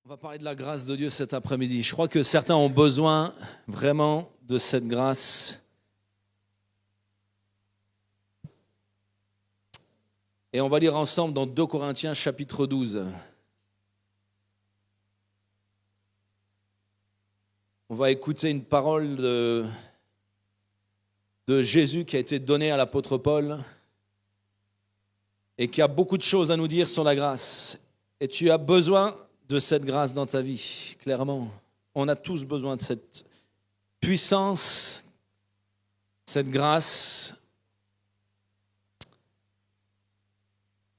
On va parler de la grâce de Dieu cet après-midi. Je crois que certains ont besoin vraiment de cette grâce. Et on va lire ensemble dans 2 Corinthiens chapitre 12. On va écouter une parole de Jésus qui a été donnée à l'apôtre Paul et qui a beaucoup de choses à nous dire sur la grâce. Et tu as besoin de cette grâce dans ta vie, clairement. On a tous besoin de cette puissance, cette grâce.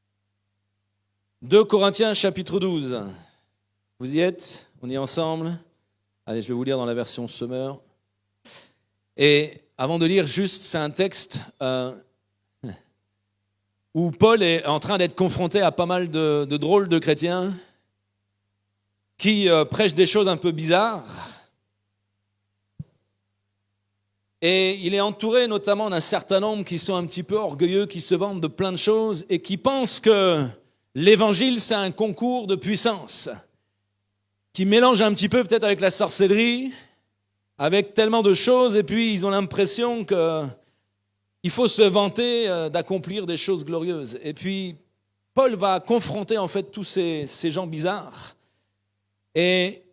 « 2 Corinthiens chapitre 12. Vous y êtes? On y est ensemble? Allez, je vais vous lire dans la version Semeur. Et avant de lire, juste, c'est un texte où Paul est en train d'être confronté à pas mal de drôles de chrétiens qui prêchent des choses un peu bizarres. Et il est entouré notamment d'un certain nombre qui sont un petit peu orgueilleux, qui se vantent de plein de choses et qui pensent que l'évangile, c'est un concours de puissance, qui mélange un petit peu peut-être avec la sorcellerie, avec tellement de choses, et puis ils ont l'impression qu'il faut se vanter d'accomplir des choses glorieuses. Et puis Paul va confronter en fait tous ces gens bizarres. Et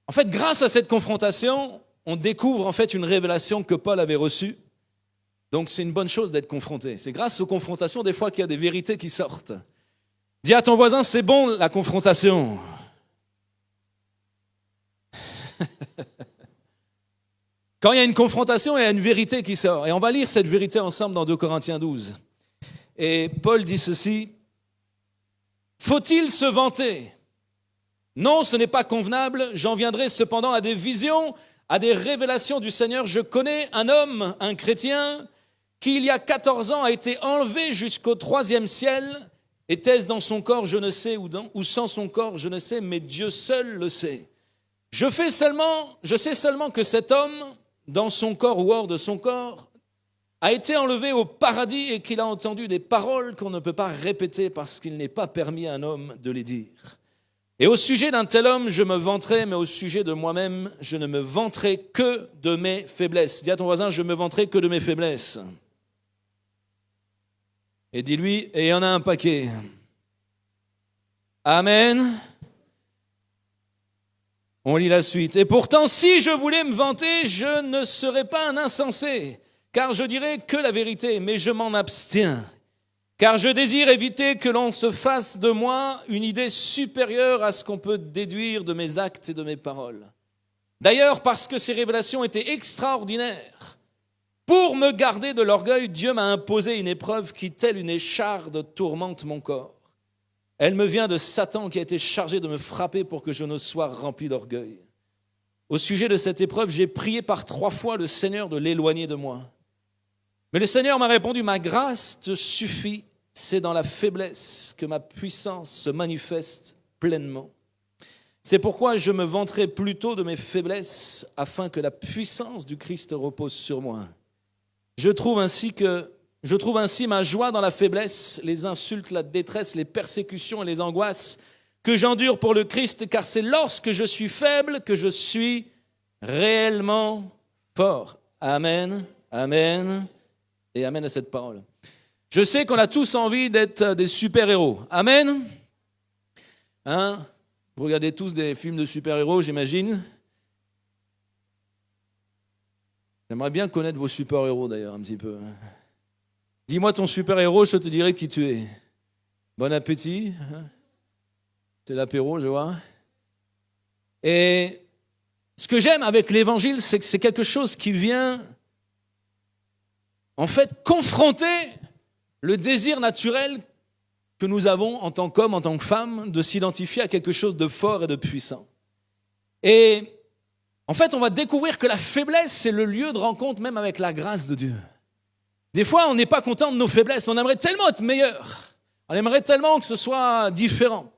en fait, grâce à cette confrontation, on découvre en fait une révélation que Paul avait reçue. Donc c'est une bonne chose d'être confronté. C'est grâce aux confrontations des fois qu'il y a des vérités qui sortent. Dis à ton voisin, c'est bon la confrontation. Quand il y a une confrontation, il y a une vérité qui sort. Et on va lire cette vérité ensemble dans 2 Corinthiens 12. Et Paul dit ceci. Faut-il se vanter ? Non, ce n'est pas convenable. J'en viendrai cependant à des visions, à des révélations du Seigneur. Je connais un homme, un chrétien, qui il y a 14 ans a été enlevé jusqu'au 3e ciel. Était-ce dans son corps, je ne sais, ou sans son corps, je ne sais, mais Dieu seul le sait. Je sais seulement que cet homme, dans son corps ou hors de son corps, a été enlevé au paradis et qu'il a entendu des paroles qu'on ne peut pas répéter parce qu'il n'est pas permis à un homme de les dire. Et au sujet d'un tel homme, je me vanterai, mais au sujet de moi-même, je ne me vanterai que de mes faiblesses. Dis à ton voisin, je ne me vanterai que de mes faiblesses. Et dis-lui, et il y en a un paquet. Amen. On lit la suite. Et pourtant, si je voulais me vanter, je ne serais pas un insensé, car je dirais que la vérité, mais je m'en abstiens. Car je désire éviter que l'on se fasse de moi une idée supérieure à ce qu'on peut déduire de mes actes et de mes paroles. D'ailleurs, parce que ces révélations étaient extraordinaires, pour me garder de l'orgueil, Dieu m'a imposé une épreuve qui, telle une écharde, tourmente mon corps. Elle me vient de Satan qui a été chargé de me frapper pour que je ne sois rempli d'orgueil. Au sujet de cette épreuve, j'ai prié par 3 fois le Seigneur de l'éloigner de moi. Mais le Seigneur m'a répondu, ma grâce te suffit, c'est dans la faiblesse que ma puissance se manifeste pleinement. C'est pourquoi je me vanterai plutôt de mes faiblesses afin que la puissance du Christ repose sur moi. Je trouve ainsi ma joie dans la faiblesse, les insultes, la détresse, les persécutions et les angoisses que j'endure pour le Christ, car c'est lorsque je suis faible que je suis réellement fort. Amen, amen et amen à cette parole. Je sais qu'on a tous envie d'être des super-héros. Amen. Vous regardez tous des films de super-héros, j'imagine. J'aimerais bien connaître vos super-héros d'ailleurs un petit peu. Dis-moi ton super-héros, je te dirai qui tu es. Bon appétit. C'est l'apéro, je vois. Et ce que j'aime avec l'évangile, c'est que c'est quelque chose qui vient, en fait, confronter le désir naturel que nous avons en tant qu'hommes, en tant que femmes, de s'identifier à quelque chose de fort et de puissant. Et en fait, on va découvrir que la faiblesse, c'est le lieu de rencontre même avec la grâce de Dieu. Des fois, on n'est pas content de nos faiblesses. On aimerait tellement être meilleur. On aimerait tellement que ce soit différent.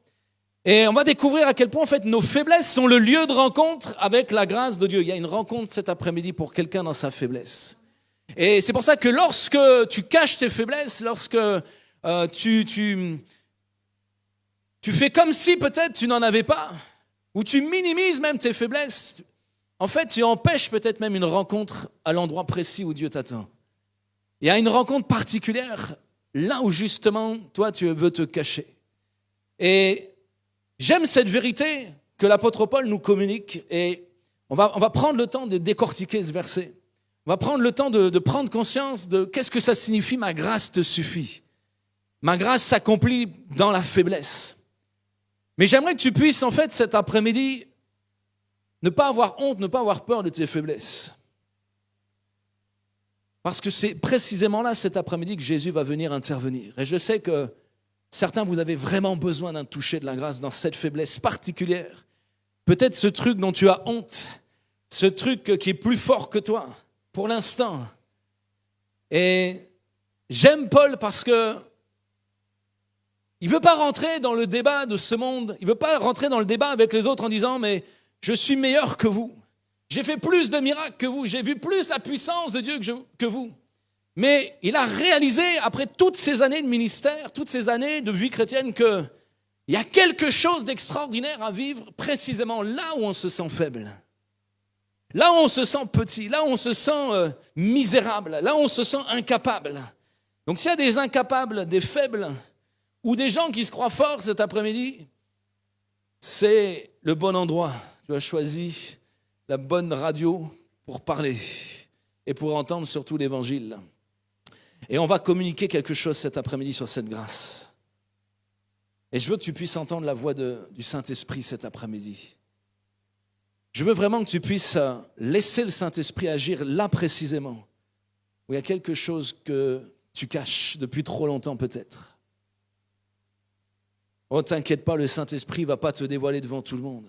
Et on va découvrir à quel point, en fait, nos faiblesses sont le lieu de rencontre avec la grâce de Dieu. Il y a une rencontre cet après-midi pour quelqu'un dans sa faiblesse. Et c'est pour ça que lorsque tu caches tes faiblesses, lorsque tu fais comme si peut-être tu n'en avais pas, où tu minimises même tes faiblesses, en fait, tu empêches peut-être même une rencontre à l'endroit précis où Dieu t'attend. Il y a une rencontre particulière là où justement, toi, tu veux te cacher. Et j'aime cette vérité que l'apôtre Paul nous communique et on va prendre le temps de décortiquer ce verset. On va prendre le temps de prendre conscience de qu'est-ce que ça signifie « ma grâce te suffit ». Ma grâce s'accomplit dans la faiblesse. Mais j'aimerais que tu puisses, en fait, cet après-midi, ne pas avoir honte, ne pas avoir peur de tes faiblesses. Parce que c'est précisément là, cet après-midi, que Jésus va venir intervenir. Et je sais que certains, vous avez vraiment besoin d'un toucher de la grâce dans cette faiblesse particulière. Peut-être ce truc dont tu as honte, ce truc qui est plus fort que toi, pour l'instant. Et j'aime Paul parce que il ne veut pas rentrer dans le débat de ce monde, il ne veut pas rentrer dans le débat avec les autres en disant « mais je suis meilleur que vous, j'ai fait plus de miracles que vous, j'ai vu plus la puissance de Dieu que vous ». Mais il a réalisé, après toutes ces années de ministère, toutes ces années de vie chrétienne, qu'il y a quelque chose d'extraordinaire à vivre précisément là où on se sent faible. Là où on se sent petit, là où on se sent misérable, là où on se sent incapable. Donc s'il y a des incapables, des faibles, ou des gens qui se croient forts cet après-midi, c'est le bon endroit. Tu as choisi la bonne radio pour parler et pour entendre surtout l'évangile. Et on va communiquer quelque chose cet après-midi sur cette grâce. Et je veux que tu puisses entendre la voix du Saint-Esprit cet après-midi. Je veux vraiment que tu puisses laisser le Saint-Esprit agir là précisément, où il y a quelque chose que tu caches depuis trop longtemps peut-être. Oh, t'inquiète pas, le Saint-Esprit ne va pas te dévoiler devant tout le monde.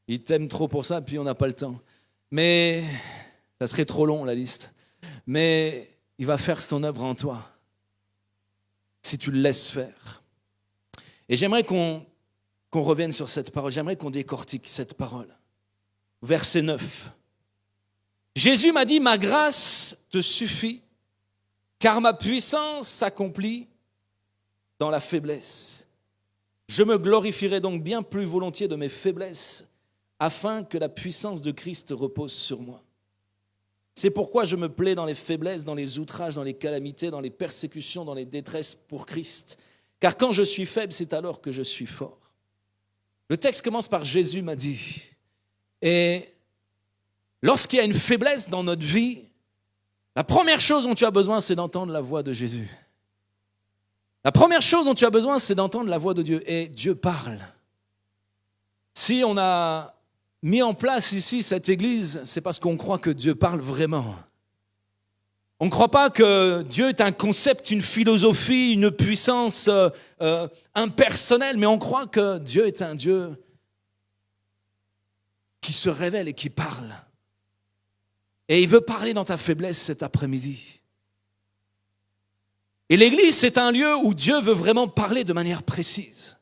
Il t'aime trop pour ça, puis on n'a pas le temps. Mais, ça serait trop long la liste. Mais il va faire son œuvre en toi, si tu le laisses faire. Et j'aimerais qu'on revienne sur cette parole, j'aimerais qu'on décortique cette parole. Verset 9. Jésus m'a dit, ma grâce te suffit, car ma puissance s'accomplit dans la faiblesse. Je me glorifierai donc bien plus volontiers de mes faiblesses, afin que la puissance de Christ repose sur moi. C'est pourquoi je me plais dans les faiblesses, dans les outrages, dans les calamités, dans les persécutions, dans les détresses pour Christ. Car quand je suis faible, c'est alors que je suis fort. Le texte commence par « Jésus m'a dit ». Et lorsqu'il y a une faiblesse dans notre vie, la première chose dont tu as besoin, c'est d'entendre la voix de Jésus. La première chose dont tu as besoin, c'est d'entendre la voix de Dieu. Et Dieu parle. Si on a mis en place ici cette église, c'est parce qu'on croit que Dieu parle vraiment. On ne croit pas que Dieu est un concept, une philosophie, une puissance impersonnelle, mais on croit que Dieu est un Dieu qui se révèle et qui parle. Et il veut parler dans ta faiblesse cet après-midi. Et l'église, c'est un lieu où Dieu veut vraiment parler de manière précise.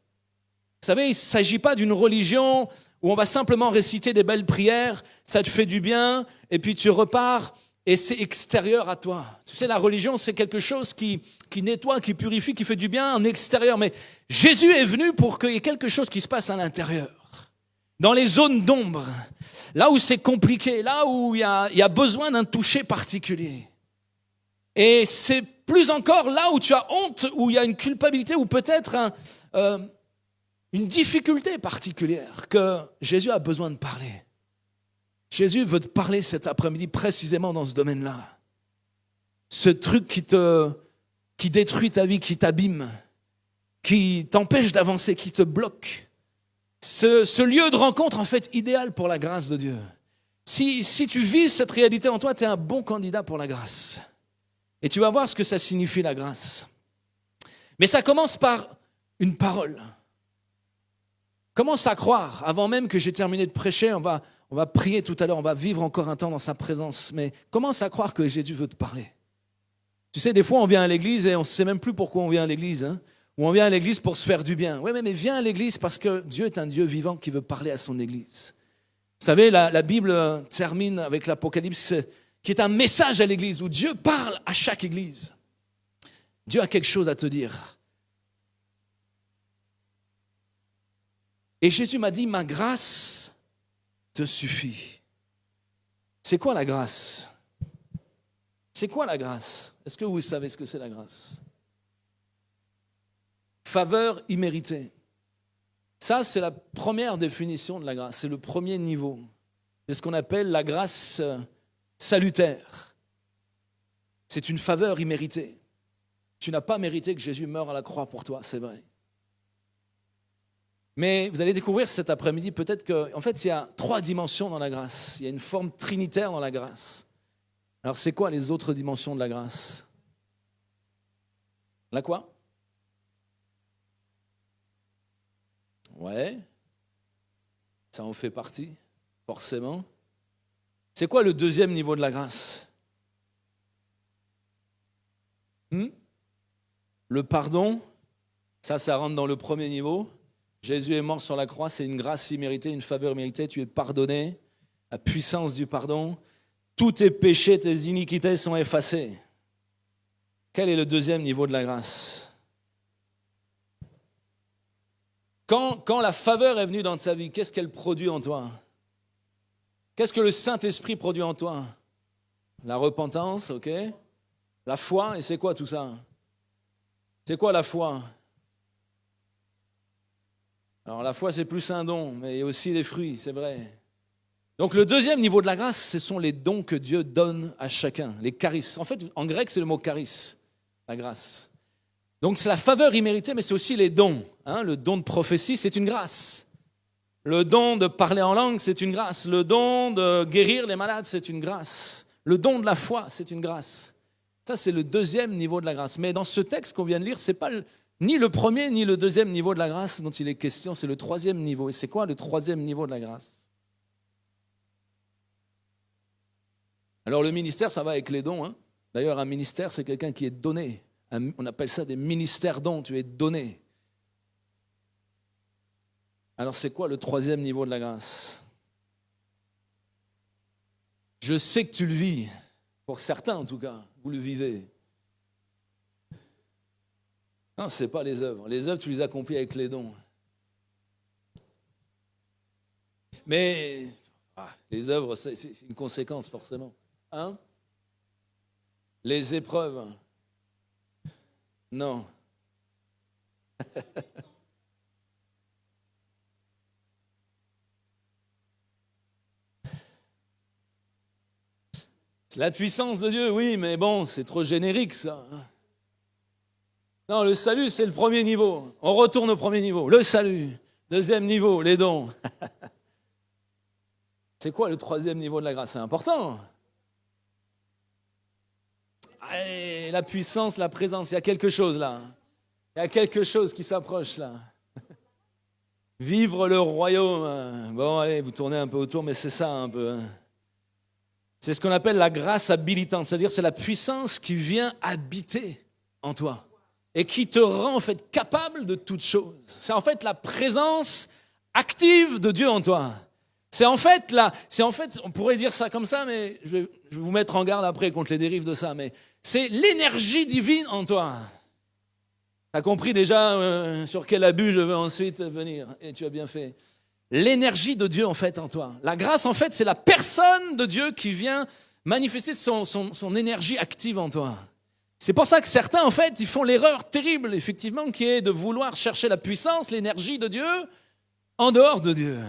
Vous savez, il ne s'agit pas d'une religion où on va simplement réciter des belles prières, ça te fait du bien, et puis tu repars, et c'est extérieur à toi. Tu sais, la religion, c'est quelque chose qui nettoie, qui purifie, qui fait du bien en extérieur. Mais Jésus est venu pour qu'il y ait quelque chose qui se passe à l'intérieur. Dans les zones d'ombre, là où c'est compliqué, là où il y a besoin d'un toucher particulier. Et c'est plus encore là où tu as honte, où il y a une culpabilité, ou peut-être une difficulté particulière que Jésus a besoin de parler. Jésus veut te parler cet après-midi précisément dans ce domaine-là. Ce truc qui détruit ta vie, qui t'abîme, qui t'empêche d'avancer, qui te bloque. Ce lieu de rencontre, en fait, idéal pour la grâce de Dieu. Si tu vis cette réalité en toi, tu es un bon candidat pour la grâce. Et tu vas voir ce que ça signifie, la grâce. Mais ça commence par une parole. Commence à croire, avant même que j'ai terminé de prêcher, on va prier tout à l'heure, on va vivre encore un temps dans sa présence, mais commence à croire que Jésus veut te parler. Tu sais, des fois, on vient à l'église et on ne sait même plus pourquoi on vient à l'église, hein, ou on vient à l'église pour se faire du bien. Oui, mais viens à l'église parce que Dieu est un Dieu vivant qui veut parler à son église. Vous savez, la Bible termine avec l'Apocalypse, qui est un message à l'église, où Dieu parle à chaque église. Dieu a quelque chose à te dire. Et Jésus m'a dit, ma grâce te suffit. C'est quoi la grâce? C'est quoi la grâce? Est-ce que vous savez ce que c'est la grâce? Faveur imméritée. Ça, c'est la première définition de la grâce. C'est le premier niveau. C'est ce qu'on appelle la grâce salutaire. C'est une faveur imméritée. Tu n'as pas mérité que Jésus meure à la croix pour toi, c'est vrai. Mais vous allez découvrir cet après-midi peut-être qu'en fait, il y a 3 dimensions dans la grâce. Il y a une forme trinitaire dans la grâce. Alors, c'est quoi les autres dimensions de la grâce? La quoi? Ouais. Ça en fait partie, forcément. C'est quoi le deuxième niveau de la grâce? Le pardon, ça rentre dans le premier niveau. Jésus est mort sur la croix, c'est une grâce imméritée, une faveur imméritée. Tu es pardonné, la puissance du pardon. Tous tes péchés, tes iniquités sont effacés. Quel est le deuxième niveau de la grâce? Quand la faveur est venue dans ta vie, qu'est-ce qu'elle produit en toi? Qu'est-ce que le Saint-Esprit produit en toi? La repentance, ok? La foi, et c'est quoi tout ça? C'est quoi la foi? Alors la foi, c'est plus un don, mais il y a aussi les fruits, c'est vrai. Donc le deuxième niveau de la grâce, ce sont les dons que Dieu donne à chacun, les charis. En fait, en grec, c'est le mot charis, la grâce. Donc c'est la faveur imméritée, mais c'est aussi les dons. Le don de prophétie, c'est une grâce. Le don de parler en langue, c'est une grâce. Le don de guérir les malades, c'est une grâce. Le don de la foi, c'est une grâce. Ça, c'est le deuxième niveau de la grâce. Mais dans ce texte qu'on vient de lire, ce n'est pas ni le premier ni le deuxième niveau de la grâce dont il est question, c'est le troisième niveau. Et c'est quoi le troisième niveau de la grâce? Alors le ministère, ça va avec les dons. D'ailleurs, un ministère, c'est quelqu'un qui est donné. On appelle ça des ministères dons, tu es donné. Alors c'est quoi le troisième niveau de la grâce? Je sais que tu le vis, pour certains en tout cas, vous le vivez. Non, ce n'est pas les œuvres. Les œuvres, tu les accomplis avec les dons. Mais les œuvres, c'est une conséquence forcément. Les épreuves, non. La puissance de Dieu, oui, mais bon, c'est trop générique ça. Non, le salut, c'est le premier niveau. On retourne au premier niveau. Le salut. Deuxième niveau, les dons. C'est quoi le troisième niveau de la grâce? C'est important. Allez, la puissance, la présence, il y a quelque chose là. Il y a quelque chose qui s'approche là. Vivre le royaume. Bon, allez, vous tournez un peu autour, mais c'est ça un peu. C'est ce qu'on appelle la grâce habilitante, c'est-à-dire c'est la puissance qui vient habiter en toi et qui te rend en fait capable de toute chose. C'est en fait la présence active de Dieu en toi. C'est en fait, on pourrait dire ça comme ça, mais je vais vous mettre en garde après contre les dérives de ça, mais c'est l'énergie divine en toi. Tu as compris déjà sur quel abus je veux ensuite venir, et tu as bien fait. L'énergie de Dieu en fait en toi. La grâce en fait c'est la personne de Dieu qui vient manifester son énergie active en toi. C'est pour ça que certains en fait ils font l'erreur terrible effectivement qui est de vouloir chercher la puissance, l'énergie de Dieu en dehors de Dieu.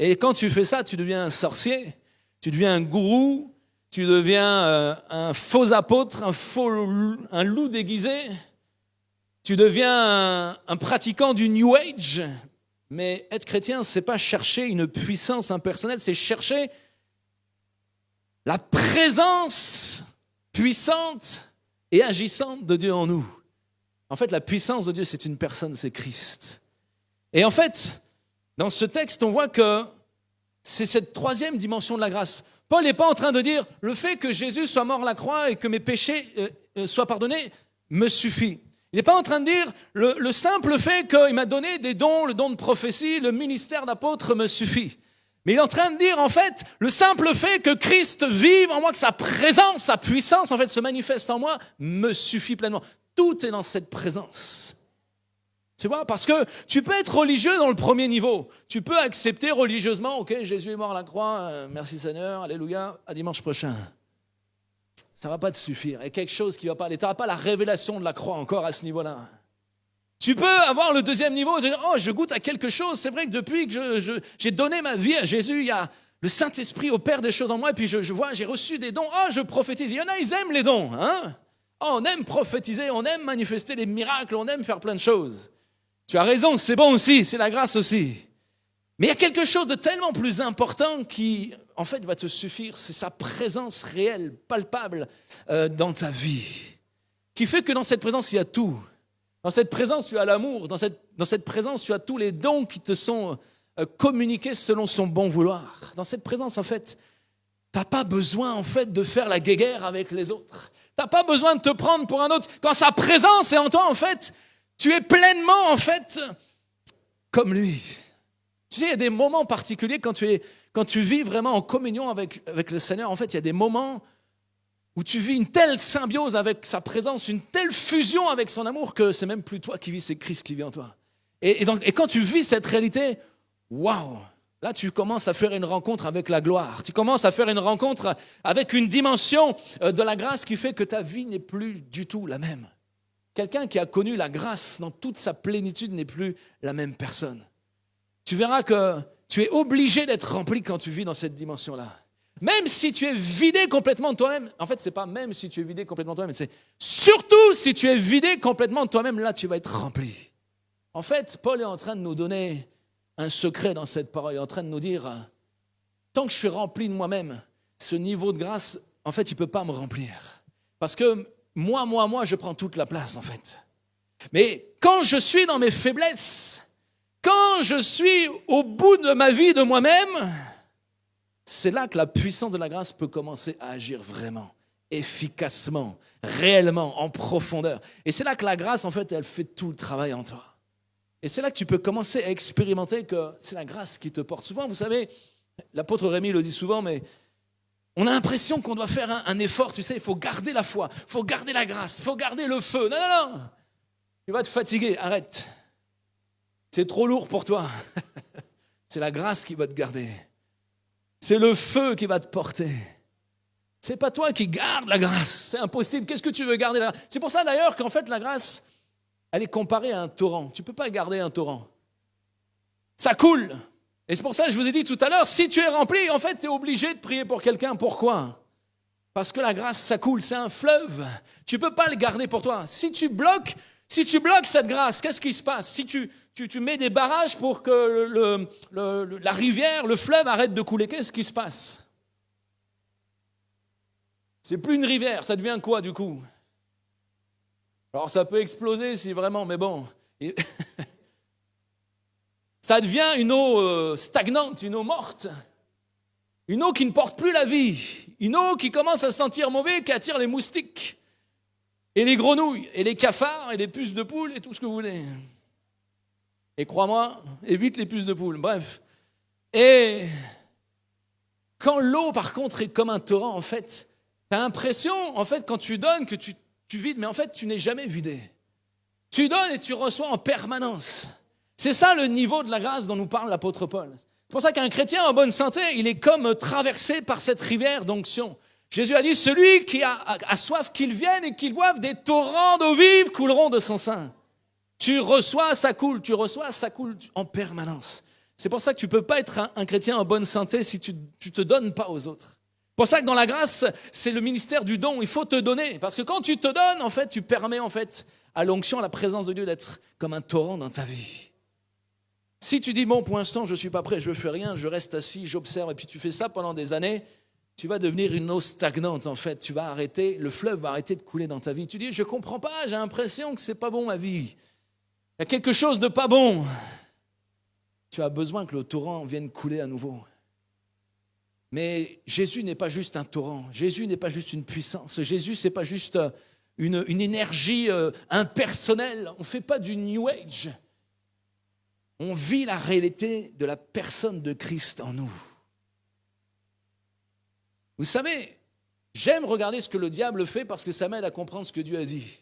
Et quand tu fais ça, tu deviens un sorcier, tu deviens un gourou, tu deviens un faux apôtre, un loup déguisé, tu deviens un pratiquant du New Age. Mais être chrétien, ce n'est pas chercher une puissance impersonnelle, c'est chercher la présence puissante et agissante de Dieu en nous. En fait, la puissance de Dieu, c'est une personne, c'est Christ. Et en fait, dans ce texte, on voit que c'est cette troisième dimension de la grâce. Paul n'est pas en train de dire « le fait que Jésus soit mort à la croix et que mes péchés soient pardonnés me suffit ». Il n'est pas en train de dire le simple fait qu'il m'a donné des dons, le don de prophétie, le ministère d'apôtre me suffit. Mais il est en train de dire en fait le simple fait que Christ vive en moi, que sa présence, sa puissance en fait se manifeste en moi, me suffit pleinement. Tout est dans cette présence. Tu vois, parce que tu peux être religieux dans le premier niveau. Tu peux accepter religieusement, ok, Jésus est mort à la croix, merci Seigneur, alléluia, à dimanche prochain. Ça ne va pas te suffire. Il y a quelque chose qui ne va pas aller. Tu n'auras pas la révélation de la croix encore à ce niveau-là. Tu peux avoir le deuxième niveau et dire, oh, je goûte à quelque chose. C'est vrai que depuis que j'ai donné ma vie à Jésus, il y a le Saint-Esprit opère des choses en moi et puis je vois, j'ai reçu des dons. Oh, je prophétise. Il y en a, ils aiment les dons. Hein? Oh, on aime prophétiser, on aime manifester les miracles, on aime faire plein de choses. Tu as raison, c'est bon aussi, c'est la grâce aussi. Mais il y a quelque chose de tellement plus important qui, en fait, va te suffire. C'est sa présence réelle, palpable dans ta vie. Qui fait que dans cette présence, il y a tout. Dans cette présence, tu as l'amour. Dans cette présence, tu as tous les dons qui te sont communiqués selon son bon vouloir. Dans cette présence, en fait, tu n'as pas besoin, en fait, de faire la guéguerre avec les autres. Tu n'as pas besoin de te prendre pour un autre. Quand sa présence est en toi, en fait, tu es pleinement, en fait, comme lui. Tu sais, il y a des moments particuliers quand tu vis vraiment en communion avec le Seigneur. En fait, il y a des moments où tu vis une telle symbiose avec sa présence, une telle fusion avec son amour que c'est même plus toi qui vis, c'est Christ qui vit en toi. Et quand tu vis cette réalité, waouh, là tu commences à faire une rencontre avec la gloire. Tu commences à faire une rencontre avec une dimension de la grâce qui fait que ta vie n'est plus du tout la même. Quelqu'un qui a connu la grâce dans toute sa plénitude n'est plus la même personne. Tu verras que tu es obligé d'être rempli quand tu vis dans cette dimension-là. Même si tu es vidé complètement de toi-même, en fait, ce n'est pas même si tu es vidé complètement de toi-même, c'est surtout si tu es vidé complètement de toi-même, là, tu vas être rempli. En fait, Paul est en train de nous donner un secret dans cette parole. Il est en train de nous dire, tant que je suis rempli de moi-même, ce niveau de grâce, en fait, il ne peut pas me remplir. Parce que moi, je prends toute la place, en fait. Mais quand je suis dans mes faiblesses, quand je suis au bout de ma vie de moi-même, c'est là que la puissance de la grâce peut commencer à agir vraiment, efficacement, réellement, en profondeur. Et c'est là que la grâce, en fait, elle fait tout le travail en toi. Et c'est là que tu peux commencer à expérimenter que c'est la grâce qui te porte. Souvent, vous savez, l'apôtre Rémi le dit souvent, mais on a l'impression qu'on doit faire un effort, tu sais, il faut garder la foi, il faut garder la grâce, il faut garder le feu. Non, tu vas te fatiguer, arrête. C'est trop lourd pour toi. C'est la grâce qui va te garder. C'est le feu qui va te porter. C'est pas toi qui garde la grâce. C'est impossible. Qu'est-ce que tu veux garder la grâce? C'est pour ça d'ailleurs qu'en fait la grâce, elle est comparée à un torrent. Tu ne peux pas garder un torrent. Ça coule. Et c'est pour ça que je vous ai dit tout à l'heure, si tu es rempli, en fait, tu es obligé de prier pour quelqu'un. Pourquoi? Parce que la grâce, ça coule. C'est un fleuve. Tu ne peux pas le garder pour toi. Si tu bloques cette grâce, qu'est-ce qui se passe? Si tu mets des barrages pour que la rivière, le fleuve arrête de couler, qu'est-ce qui se passe? C'est plus une rivière, ça devient quoi du coup? Alors ça peut exploser si vraiment, mais bon. Ça devient une eau stagnante, une eau morte. Une eau qui ne porte plus la vie. Une eau qui commence à sentir mauvais, qui attire les moustiques. Et les grenouilles, et les cafards, et les puces de poule, et tout ce que vous voulez. Et crois-moi, évite les puces de poule, bref. Et quand l'eau, par contre, est comme un torrent, en fait, tu as l'impression, en fait, quand tu donnes, que tu vides, mais en fait, tu n'es jamais vidé. Tu donnes et tu reçois en permanence. C'est ça le niveau de la grâce dont nous parle l'apôtre Paul. C'est pour ça qu'un chrétien en bonne santé, il est comme traversé par cette rivière d'onction. Jésus a dit, celui qui a soif, qu'il vienne et qu'il boive, des torrents d'eau vive couleront de son sein. Tu reçois, ça coule en permanence. C'est pour ça que tu ne peux pas être un chrétien en bonne santé si tu ne te donnes pas aux autres. C'est pour ça que dans la grâce, c'est le ministère du don. Il faut te donner. Parce que quand tu te donnes, en fait, tu permets en fait, à l'onction, à la présence de Dieu d'être comme un torrent dans ta vie. Si tu dis, bon, pour l'instant, je ne suis pas prêt, je ne fais rien, je reste assis, j'observe, et puis tu fais ça pendant des années, tu vas devenir une eau stagnante, en fait. Tu vas arrêter, le fleuve va arrêter de couler dans ta vie. Tu dis, je ne comprends pas, j'ai l'impression que ce n'est pas bon ma vie. Il y a quelque chose de pas bon. Tu as besoin que le torrent vienne couler à nouveau. Mais Jésus n'est pas juste un torrent. Jésus n'est pas juste une puissance. Jésus, ce n'est pas juste une énergie impersonnelle. On ne fait pas du New Age. On vit la réalité de la personne de Christ en nous. Vous savez, j'aime regarder ce que le diable fait parce que ça m'aide à comprendre ce que Dieu a dit.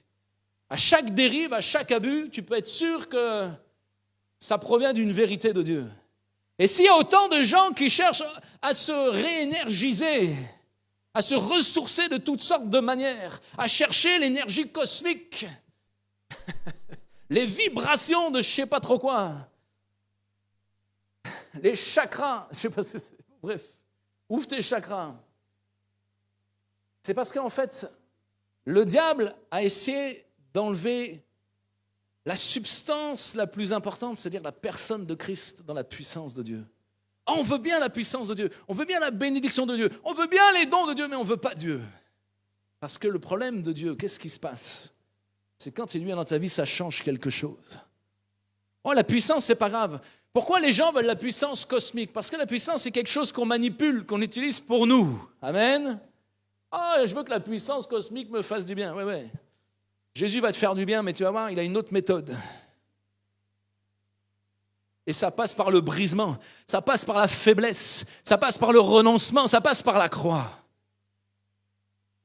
À chaque dérive, à chaque abus, tu peux être sûr que ça provient d'une vérité de Dieu. Et s'il y a autant de gens qui cherchent à se réénergiser, à se ressourcer de toutes sortes de manières, à chercher l'énergie cosmique, les vibrations de je ne sais pas trop quoi, les chakras, je sais pas ce que c'est, bref, ouvre tes chakras. C'est parce qu'en fait, le diable a essayé d'enlever la substance la plus importante, c'est-à-dire la personne de Christ dans la puissance de Dieu. On veut bien la puissance de Dieu, on veut bien la bénédiction de Dieu, on veut bien les dons de Dieu, mais on ne veut pas Dieu. Parce que le problème de Dieu, qu'est-ce qui se passe? C'est quand il vient dans ta vie, ça change quelque chose. Oh, la puissance, c'est pas grave. Pourquoi les gens veulent la puissance cosmique? Parce que la puissance, c'est quelque chose qu'on manipule, qu'on utilise pour nous. Amen. Ah, je veux que la puissance cosmique me fasse du bien. Ouais. Jésus va te faire du bien, mais tu vas voir, il a une autre méthode. Et ça passe par le brisement, ça passe par la faiblesse, ça passe par le renoncement, ça passe par la croix.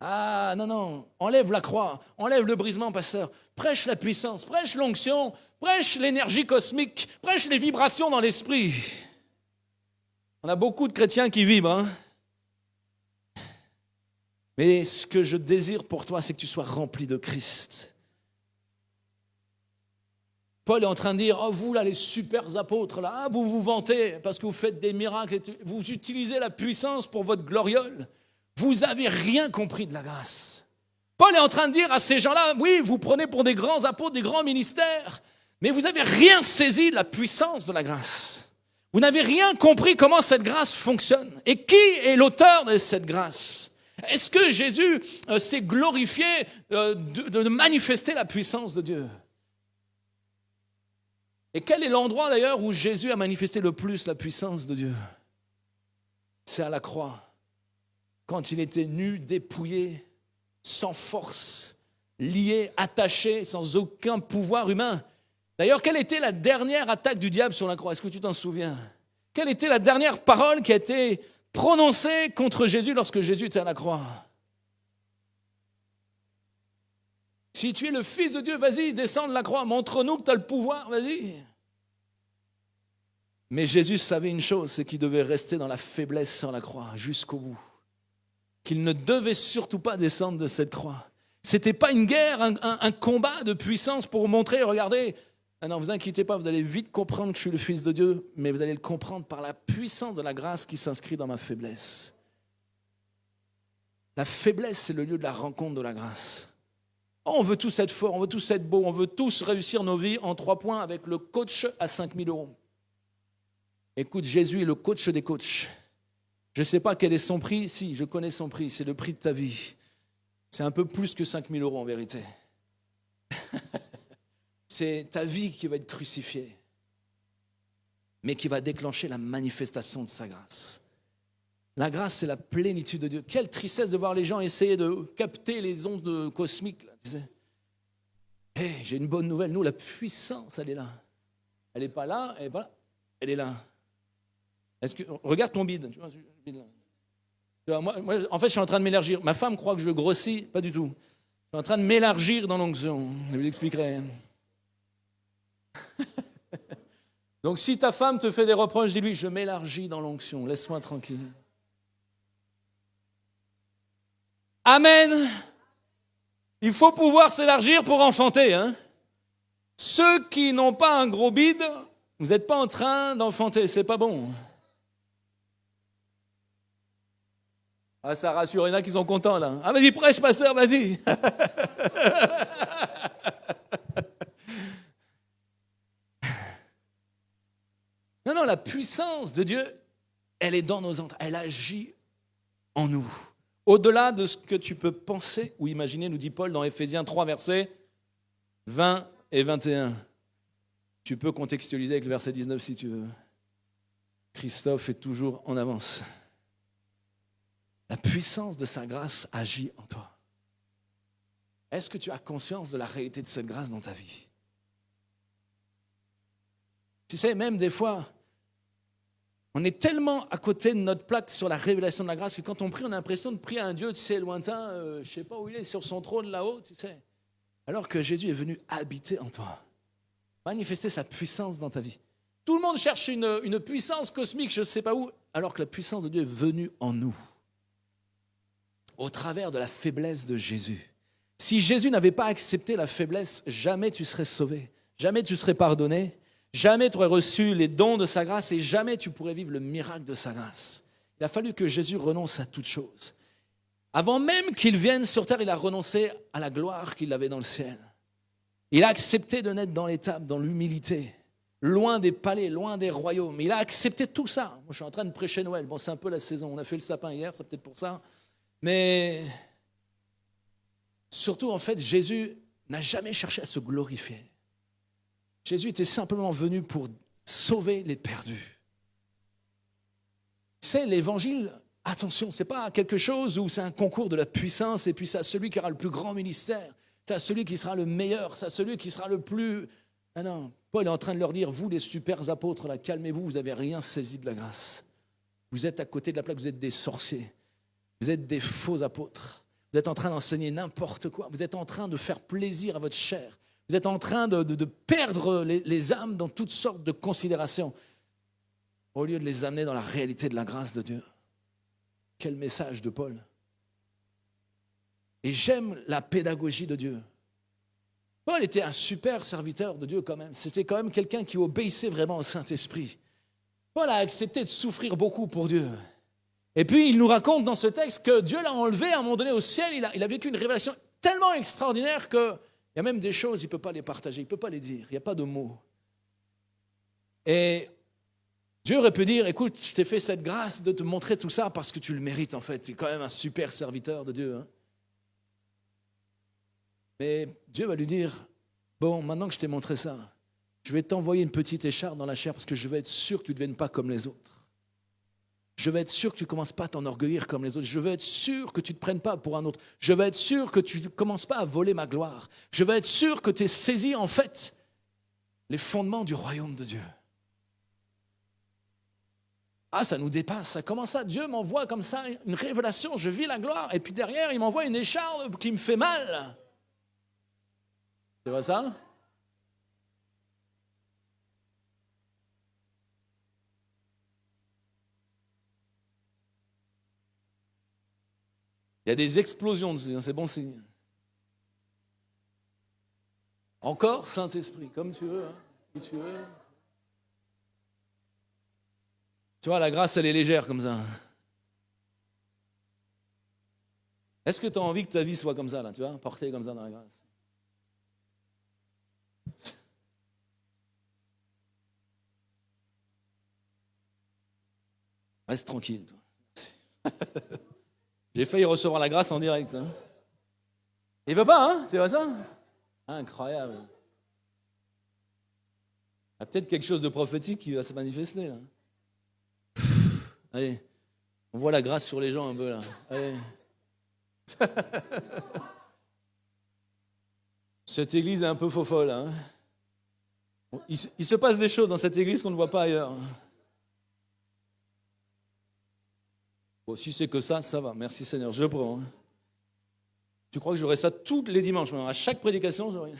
Ah non, enlève la croix, enlève le brisement, pasteur. Prêche la puissance, prêche l'onction, prêche l'énergie cosmique, prêche les vibrations dans l'esprit. On a beaucoup de chrétiens qui vibrent, hein? Mais ce que je désire pour toi, c'est que tu sois rempli de Christ. Paul est en train de dire, oh vous là, les super apôtres, là, vous vous vantez parce que vous faites des miracles, vous utilisez la puissance pour votre gloriole. Vous n'avez rien compris de la grâce. Paul est en train de dire à ces gens-là, oui, vous prenez pour des grands apôtres, des grands ministères, mais vous n'avez rien saisi de la puissance de la grâce. Vous n'avez rien compris comment cette grâce fonctionne. Et qui est l'auteur de cette grâce? Est-ce que Jésus s'est glorifié de manifester la puissance de Dieu? Et quel est l'endroit d'ailleurs où Jésus a manifesté le plus la puissance de Dieu? C'est à la croix. Quand il était nu, dépouillé, sans force, lié, attaché, sans aucun pouvoir humain. D'ailleurs, quelle était la dernière attaque du diable sur la croix? Est-ce que tu t'en souviens? Quelle était la dernière parole qui a été prononcée contre Jésus lorsque Jésus était à la croix? Si tu es le Fils de Dieu, vas-y, descends de la croix, montre-nous que tu as le pouvoir, vas-y. Mais Jésus savait une chose, c'est qu'il devait rester dans la faiblesse sur la croix jusqu'au bout. Qu'il ne devait surtout pas descendre de cette croix. Ce n'était pas une guerre, un combat de puissance pour montrer, regardez, ah non, vous inquiétez pas, vous allez vite comprendre que je suis le Fils de Dieu, mais vous allez le comprendre par la puissance de la grâce qui s'inscrit dans ma faiblesse. La faiblesse, c'est le lieu de la rencontre de la grâce. Oh, on veut tous être forts, on veut tous être beaux, on veut tous réussir nos vies en 3 points avec le coach à 5 000 €. Écoute, Jésus est le coach des coachs. Je ne sais pas quel est son prix. Si, je connais son prix. C'est le prix de ta vie. C'est un peu plus que 5 000 € en vérité. C'est ta vie qui va être crucifiée, mais qui va déclencher la manifestation de sa grâce. La grâce, c'est la plénitude de Dieu. Quelle tristesse de voir les gens essayer de capter les ondes cosmiques. Là, tu sais. Hey, j'ai une bonne nouvelle. Nous, la puissance, elle est là. Elle n'est pas là, elle n'est pas là. Elle est là. Regarde ton bide. Tu vois, moi, en fait, je suis en train de m'élargir. Ma femme croit que je grossis. Pas du tout. Je suis en train de m'élargir dans l'onction. Je vous expliquerai. Donc, si ta femme te fait des reproches, dis-lui, je m'élargis dans l'onction. Laisse-moi tranquille. Amen. Il faut pouvoir s'élargir pour enfanter. Hein. Ceux qui n'ont pas un gros bide, vous n'êtes pas en train d'enfanter. C'est pas bon. Ah, ça rassure, il y en a qui sont contents là. Ah, vas-y, prêche, pasteur, vas-y. Non, la puissance de Dieu, elle est dans nos entrailles, elle agit en nous. Au-delà de ce que tu peux penser ou imaginer, nous dit Paul dans Éphésiens 3, versets 20 et 21. Tu peux contextualiser avec le verset 19 si tu veux. Christophe est toujours en avance. La puissance de sa grâce agit en toi. Est-ce que tu as conscience de la réalité de cette grâce dans ta vie? Tu sais, même des fois, on est tellement à côté de notre plaque sur la révélation de la grâce que quand on prie, on a l'impression de prier à un Dieu, tu sais, lointain, je ne sais pas où il est, sur son trône là-haut, tu sais. alors que Jésus est venu habiter en toi, manifester sa puissance dans ta vie. Tout le monde cherche une puissance cosmique, je ne sais pas où, alors que la puissance de Dieu est venue en nous, au travers de la faiblesse de Jésus. Si Jésus n'avait pas accepté la faiblesse, jamais tu serais sauvé, jamais tu serais pardonné, jamais tu aurais reçu les dons de sa grâce et jamais tu pourrais vivre le miracle de sa grâce. Il a fallu que Jésus renonce à toute chose. Avant même qu'il vienne sur terre, il a renoncé à la gloire qu'il avait dans le ciel. Il a accepté de naître dans l'étape, dans l'humilité, loin des palais, loin des royaumes. Il a accepté tout ça. Moi, je suis en train de prêcher Noël. Bon, c'est un peu la saison. On a fait le sapin hier, c'est peut-être pour ça. Mais surtout, en fait, Jésus n'a jamais cherché à se glorifier. Jésus était simplement venu pour sauver les perdus. Tu sais, l'évangile, attention, ce n'est pas quelque chose où c'est un concours de la puissance et puis c'est à celui qui aura le plus grand ministère, c'est à celui qui sera le meilleur, c'est à celui qui sera le plus... Ah non, Paul est en train de leur dire, vous les super apôtres, là, calmez-vous, vous n'avez rien saisi de la grâce. Vous êtes à côté de la plaque, vous êtes des sorciers, vous êtes des faux apôtres, vous êtes en train d'enseigner n'importe quoi, vous êtes en train de faire plaisir à votre chair, vous êtes en train de perdre les âmes dans toutes sortes de considérations, au lieu de les amener dans la réalité de la grâce de Dieu. Quel message de Paul. Et j'aime la pédagogie de Dieu. Paul était un super serviteur de Dieu quand même. C'était quand même quelqu'un qui obéissait vraiment au Saint-Esprit. Paul a accepté de souffrir beaucoup pour Dieu. Et puis il nous raconte dans ce texte que Dieu l'a enlevé à un moment donné au ciel. Il a vécu une révélation tellement extraordinaire qu'il y a même des choses, il ne peut pas les partager, il ne peut pas les dire, il n'y a pas de mots. Et Dieu aurait pu dire, écoute, je t'ai fait cette grâce de te montrer tout ça parce que tu le mérites en fait. Tu es quand même un super serviteur de Dieu. Hein? Mais Dieu va lui dire, bon, maintenant que je t'ai montré ça, je vais t'envoyer une petite écharpe dans la chair parce que je veux être sûr que tu ne deviennes pas comme les autres. Je veux être sûr que tu ne commences pas à t'enorgueillir comme les autres. Je veux être sûr que tu ne te prennes pas pour un autre. Je veux être sûr que tu ne commences pas à voler ma gloire. Je veux être sûr que tu aies saisi en fait les fondements du royaume de Dieu. Ah, ça nous dépasse, ça commence à, Dieu m'envoie comme ça une révélation, je vis la gloire, et puis derrière, il m'envoie une écharpe qui me fait mal. C'est vrai ça? Il y a des explosions dessus, c'est bon signe. Encore Saint-Esprit, comme tu veux, hein, qui tu veux. Tu vois, la grâce, elle est légère comme ça. Est-ce que tu as envie que ta vie soit comme ça, là, tu vois, portée comme ça dans la grâce? Reste tranquille, toi. J'ai failli recevoir la grâce en direct. Hein. Il veut pas, hein? Tu vois ça? Incroyable. Il y a peut-être quelque chose de prophétique qui va se manifester, là. Allez, on voit la grâce sur les gens un peu là. Allez. Cette église est un peu faux-folle. Hein. Il se passe des choses dans cette église qu'on ne voit pas ailleurs. Bon, si c'est que ça va. Merci Seigneur, je prends. Hein. Tu crois que j'aurai ça tous les dimanches, à chaque prédication, j'aurai.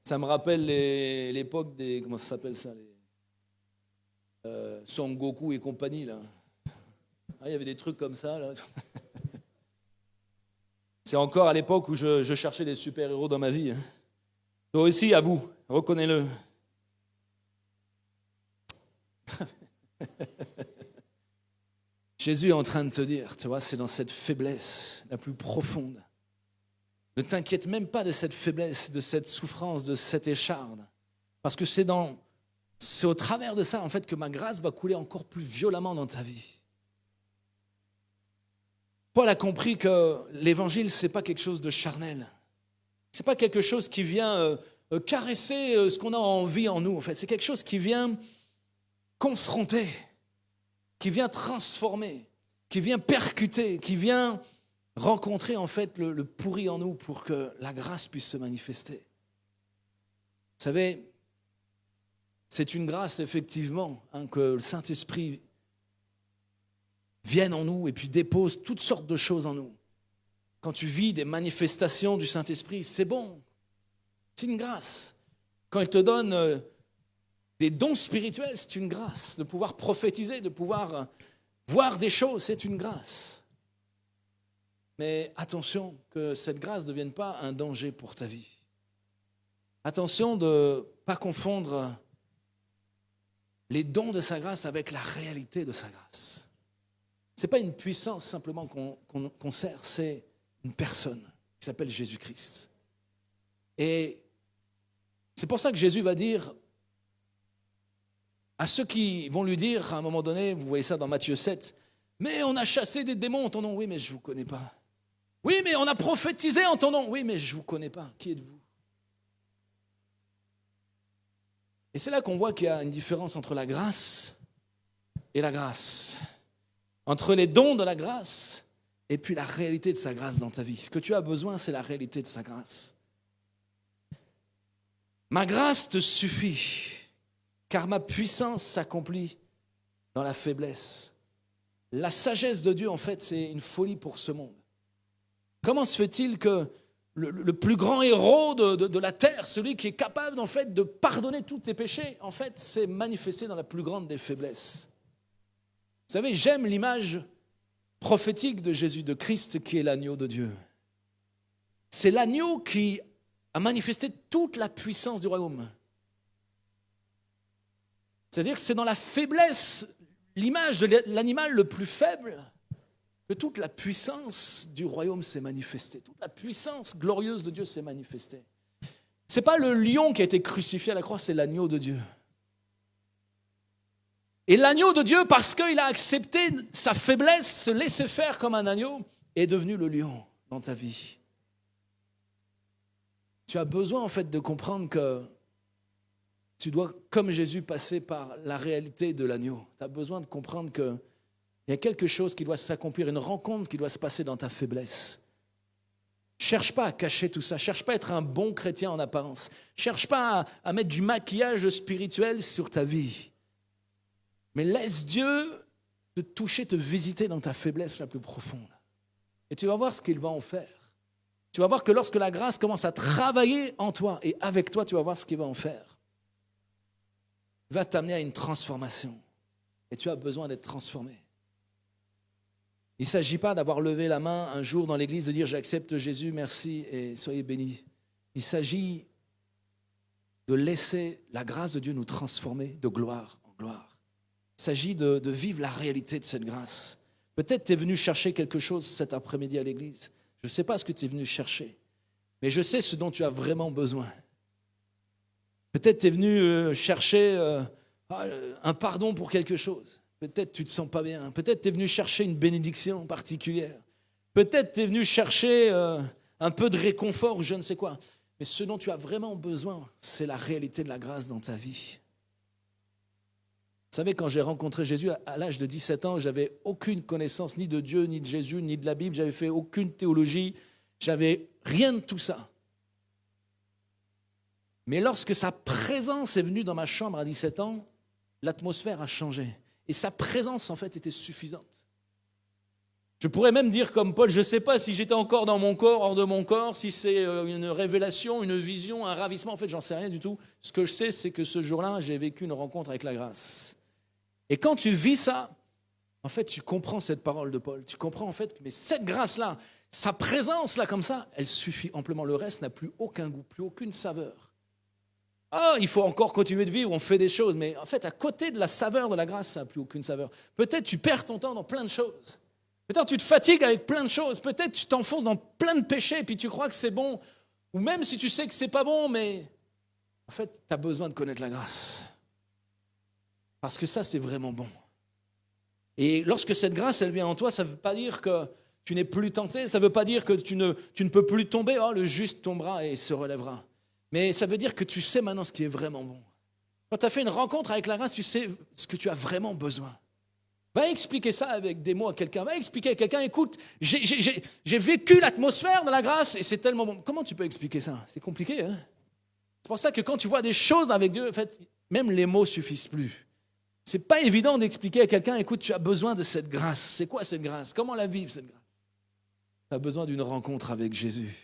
Ça me rappelle l'époque des... Comment ça s'appelle ça Son Goku et compagnie, là. Ah, il y avait des trucs comme ça, là. C'est encore à l'époque où je cherchais des super-héros dans ma vie. Hein. Toi aussi, à vous, reconnais-le. Jésus est en train de te dire, tu vois, c'est dans cette faiblesse la plus profonde. Ne t'inquiète même pas de cette faiblesse, de cette souffrance, de cette écharde. Parce que c'est au travers de ça, en fait, que ma grâce va couler encore plus violemment dans ta vie. Paul a compris que l'évangile, ce n'est pas quelque chose de charnel. Ce n'est pas quelque chose qui vient caresser ce qu'on a envie en nous, en fait. C'est quelque chose qui vient confronter, qui vient transformer, qui vient percuter, qui vient rencontrer, en fait, le pourri en nous pour que la grâce puisse se manifester. Vous savez, c'est une grâce, effectivement, hein, que le Saint-Esprit vienne en nous et puis dépose toutes sortes de choses en nous. quand tu vis des manifestations du Saint-Esprit, c'est bon. C'est une grâce. Quand il te donne des dons spirituels, c'est une grâce. De pouvoir prophétiser, de pouvoir voir des choses, c'est une grâce. Mais attention que cette grâce ne devienne pas un danger pour ta vie. Attention de ne pas confondre les dons de sa grâce avec la réalité de sa grâce. Ce n'est pas une puissance simplement qu'on sert, c'est une personne qui s'appelle Jésus-Christ. Et c'est pour ça que Jésus va dire à ceux qui vont lui dire à un moment donné, vous voyez ça dans Matthieu 7, « Mais on a chassé des démons en ton nom. » « Oui, mais je ne vous connais pas. »« Oui, mais on a prophétisé en ton nom. »« Oui, mais je ne vous connais pas. Qui êtes-vous » Et c'est là qu'on voit qu'il y a une différence entre la grâce et la grâce. Entre les dons de la grâce et puis la réalité de sa grâce dans ta vie. Ce que tu as besoin, c'est la réalité de sa grâce. Ma grâce te suffit, car ma puissance s'accomplit dans la faiblesse. La sagesse de Dieu, en fait, c'est une folie pour ce monde. Comment se fait-il que le plus grand héros de la terre, celui qui est capable, en fait, de pardonner tous tes péchés, en fait, s'est manifesté dans la plus grande des faiblesses? Vous savez, j'aime l'image prophétique de Jésus, de Christ, qui est l'agneau de Dieu. C'est l'agneau qui a manifesté toute la puissance du royaume. C'est-à-dire que c'est dans la faiblesse, l'image de l'animal le plus faible, que toute la puissance du royaume s'est manifestée. Toute la puissance glorieuse de Dieu s'est manifestée. Ce n'est pas le lion qui a été crucifié à la croix, c'est l'agneau de Dieu. Et l'agneau de Dieu, parce qu'il a accepté sa faiblesse, se laisser faire comme un agneau, est devenu le lion dans ta vie. Tu as besoin en fait de comprendre que tu dois, comme Jésus, passer par la réalité de l'agneau. Tu as besoin de comprendre qu'il y a quelque chose qui doit s'accomplir, une rencontre qui doit se passer dans ta faiblesse. Cherche pas à cacher tout ça, cherche pas à être un bon chrétien en apparence, cherche pas à mettre du maquillage spirituel sur ta vie. Mais laisse Dieu te toucher, te visiter dans ta faiblesse la plus profonde. Et tu vas voir ce qu'il va en faire. Tu vas voir que lorsque la grâce commence à travailler en toi et avec toi, tu vas voir ce qu'il va en faire. Il va t'amener à une transformation. Et tu as besoin d'être transformé. Il ne s'agit pas d'avoir levé la main un jour dans l'église, de dire « j'accepte Jésus, merci et soyez bénis ». Il s'agit de laisser la grâce de Dieu nous transformer de gloire en gloire. Il s'agit de vivre la réalité de cette grâce. Peut-être tu es venu chercher quelque chose cet après-midi à l'église. Je ne sais pas ce que tu es venu chercher, mais je sais ce dont tu as vraiment besoin. Peut-être tu es venu chercher un pardon pour quelque chose. Peut-être tu ne te sens pas bien. Peut-être tu es venu chercher une bénédiction particulière. Peut-être tu es venu chercher un peu de réconfort ou je ne sais quoi. Mais ce dont tu as vraiment besoin, c'est la réalité de la grâce dans ta vie. Vous savez, quand j'ai rencontré Jésus à l'âge de 17 ans, je n'avais aucune connaissance ni de Dieu, ni de Jésus, ni de la Bible. J'avais fait aucune théologie. J'avais rien de tout ça. Mais lorsque sa présence est venue dans ma chambre à 17 ans, l'atmosphère a changé. Et sa présence, en fait, était suffisante. Je pourrais même dire comme Paul, je ne sais pas si j'étais encore dans mon corps, hors de mon corps, si c'est une révélation, une vision, un ravissement. En fait, j'en sais rien du tout. Ce que je sais, c'est que ce jour-là, j'ai vécu une rencontre avec la grâce. Et quand tu vis ça, en fait, tu comprends cette parole de Paul. Tu comprends en fait, mais cette grâce-là, sa présence-là comme ça, elle suffit amplement. Le reste n'a plus aucun goût, plus aucune saveur. Ah, il faut encore continuer de vivre, on fait des choses, mais en fait, à côté de la saveur de la grâce, ça n'a plus aucune saveur. Peut-être tu perds ton temps dans plein de choses. Peut-être tu te fatigues avec plein de choses. Peut-être tu t'enfonces dans plein de péchés et puis tu crois que c'est bon. Ou même si tu sais que c'est pas bon, mais en fait, tu as besoin de connaître la grâce. Parce que ça, c'est vraiment bon. Et lorsque cette grâce, elle vient en toi, ça ne veut pas dire que tu n'es plus tenté, ça ne veut pas dire que tu ne peux plus tomber. Oh, le juste tombera et se relèvera. Mais ça veut dire que tu sais maintenant ce qui est vraiment bon. Quand tu as fait une rencontre avec la grâce, tu sais ce que tu as vraiment besoin. Va expliquer ça avec des mots à quelqu'un. Va expliquer à quelqu'un, écoute, j'ai vécu l'atmosphère de la grâce et c'est tellement bon. Comment tu peux expliquer ça? C'est compliqué, hein? C'est pour ça que quand tu vois des choses avec Dieu, en fait, même les mots ne suffisent plus. C'est pas évident d'expliquer à quelqu'un, écoute, tu as besoin de cette grâce. C'est quoi cette grâce? Comment la vivre, cette grâce? tu as besoin d'une rencontre avec Jésus.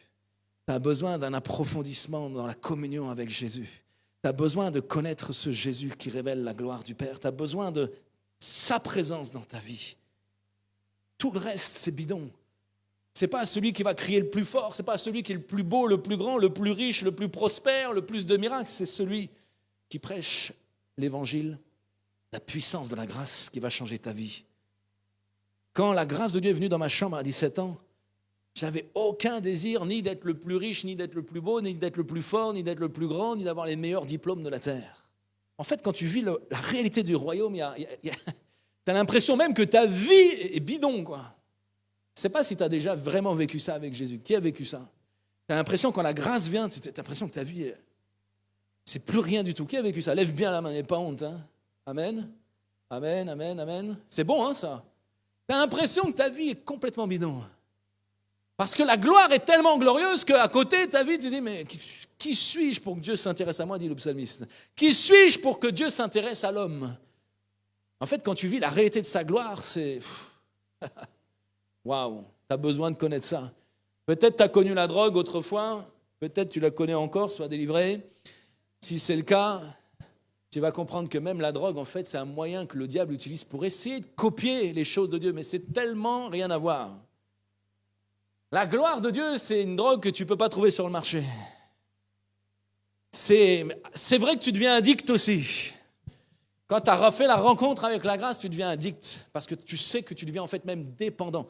Tu as besoin d'un approfondissement dans la communion avec Jésus. Tu as besoin de connaître ce Jésus qui révèle la gloire du Père. Tu as besoin de sa présence dans ta vie. Tout le reste, c'est bidon. Ce n'est pas celui qui va crier le plus fort, ce n'est pas celui qui est le plus beau, le plus grand, le plus riche, le plus prospère, le plus de miracles. C'est celui qui prêche l'évangile, la puissance de la grâce qui va changer ta vie. Quand la grâce de Dieu est venue dans ma chambre à 17 ans, je n'avais aucun désir ni d'être le plus riche, ni d'être le plus beau, ni d'être le plus fort, ni d'être le plus grand, ni d'avoir les meilleurs diplômes de la terre. En fait, quand tu vis la réalité du royaume, tu as l'impression même que ta vie est bidon, quoi. Je ne sais pas si tu as déjà vraiment vécu ça avec Jésus. Qui a vécu ça? Tu as l'impression, quand la grâce vient, tu as l'impression que ta vie, c'est plus rien du tout. Qui a vécu ça? Lève bien la main, n'aie pas honte. Hein? Amen. Amen, amen, amen. C'est bon, hein, ça? Tu as l'impression que ta vie est complètement bidon. Parce que la gloire est tellement glorieuse qu'à côté de ta vie, tu dis, mais qui suis-je pour que Dieu s'intéresse à moi, dit le psalmiste? Qui suis-je pour que Dieu s'intéresse à l'homme? En fait, quand tu vis la réalité de sa gloire, c'est... Waouh, tu as besoin de connaître ça. Peut-être tu as connu la drogue autrefois, peut-être tu la connais encore, sois délivré. Si c'est le cas, tu vas comprendre que même la drogue, en fait, c'est un moyen que le diable utilise pour essayer de copier les choses de Dieu, mais c'est tellement rien à voir. La gloire de Dieu, c'est une drogue que tu ne peux pas trouver sur le marché. C'est vrai que tu deviens addict aussi. Quand tu as refait la rencontre avec la grâce, tu deviens addict, parce que tu sais que tu deviens en fait même dépendant.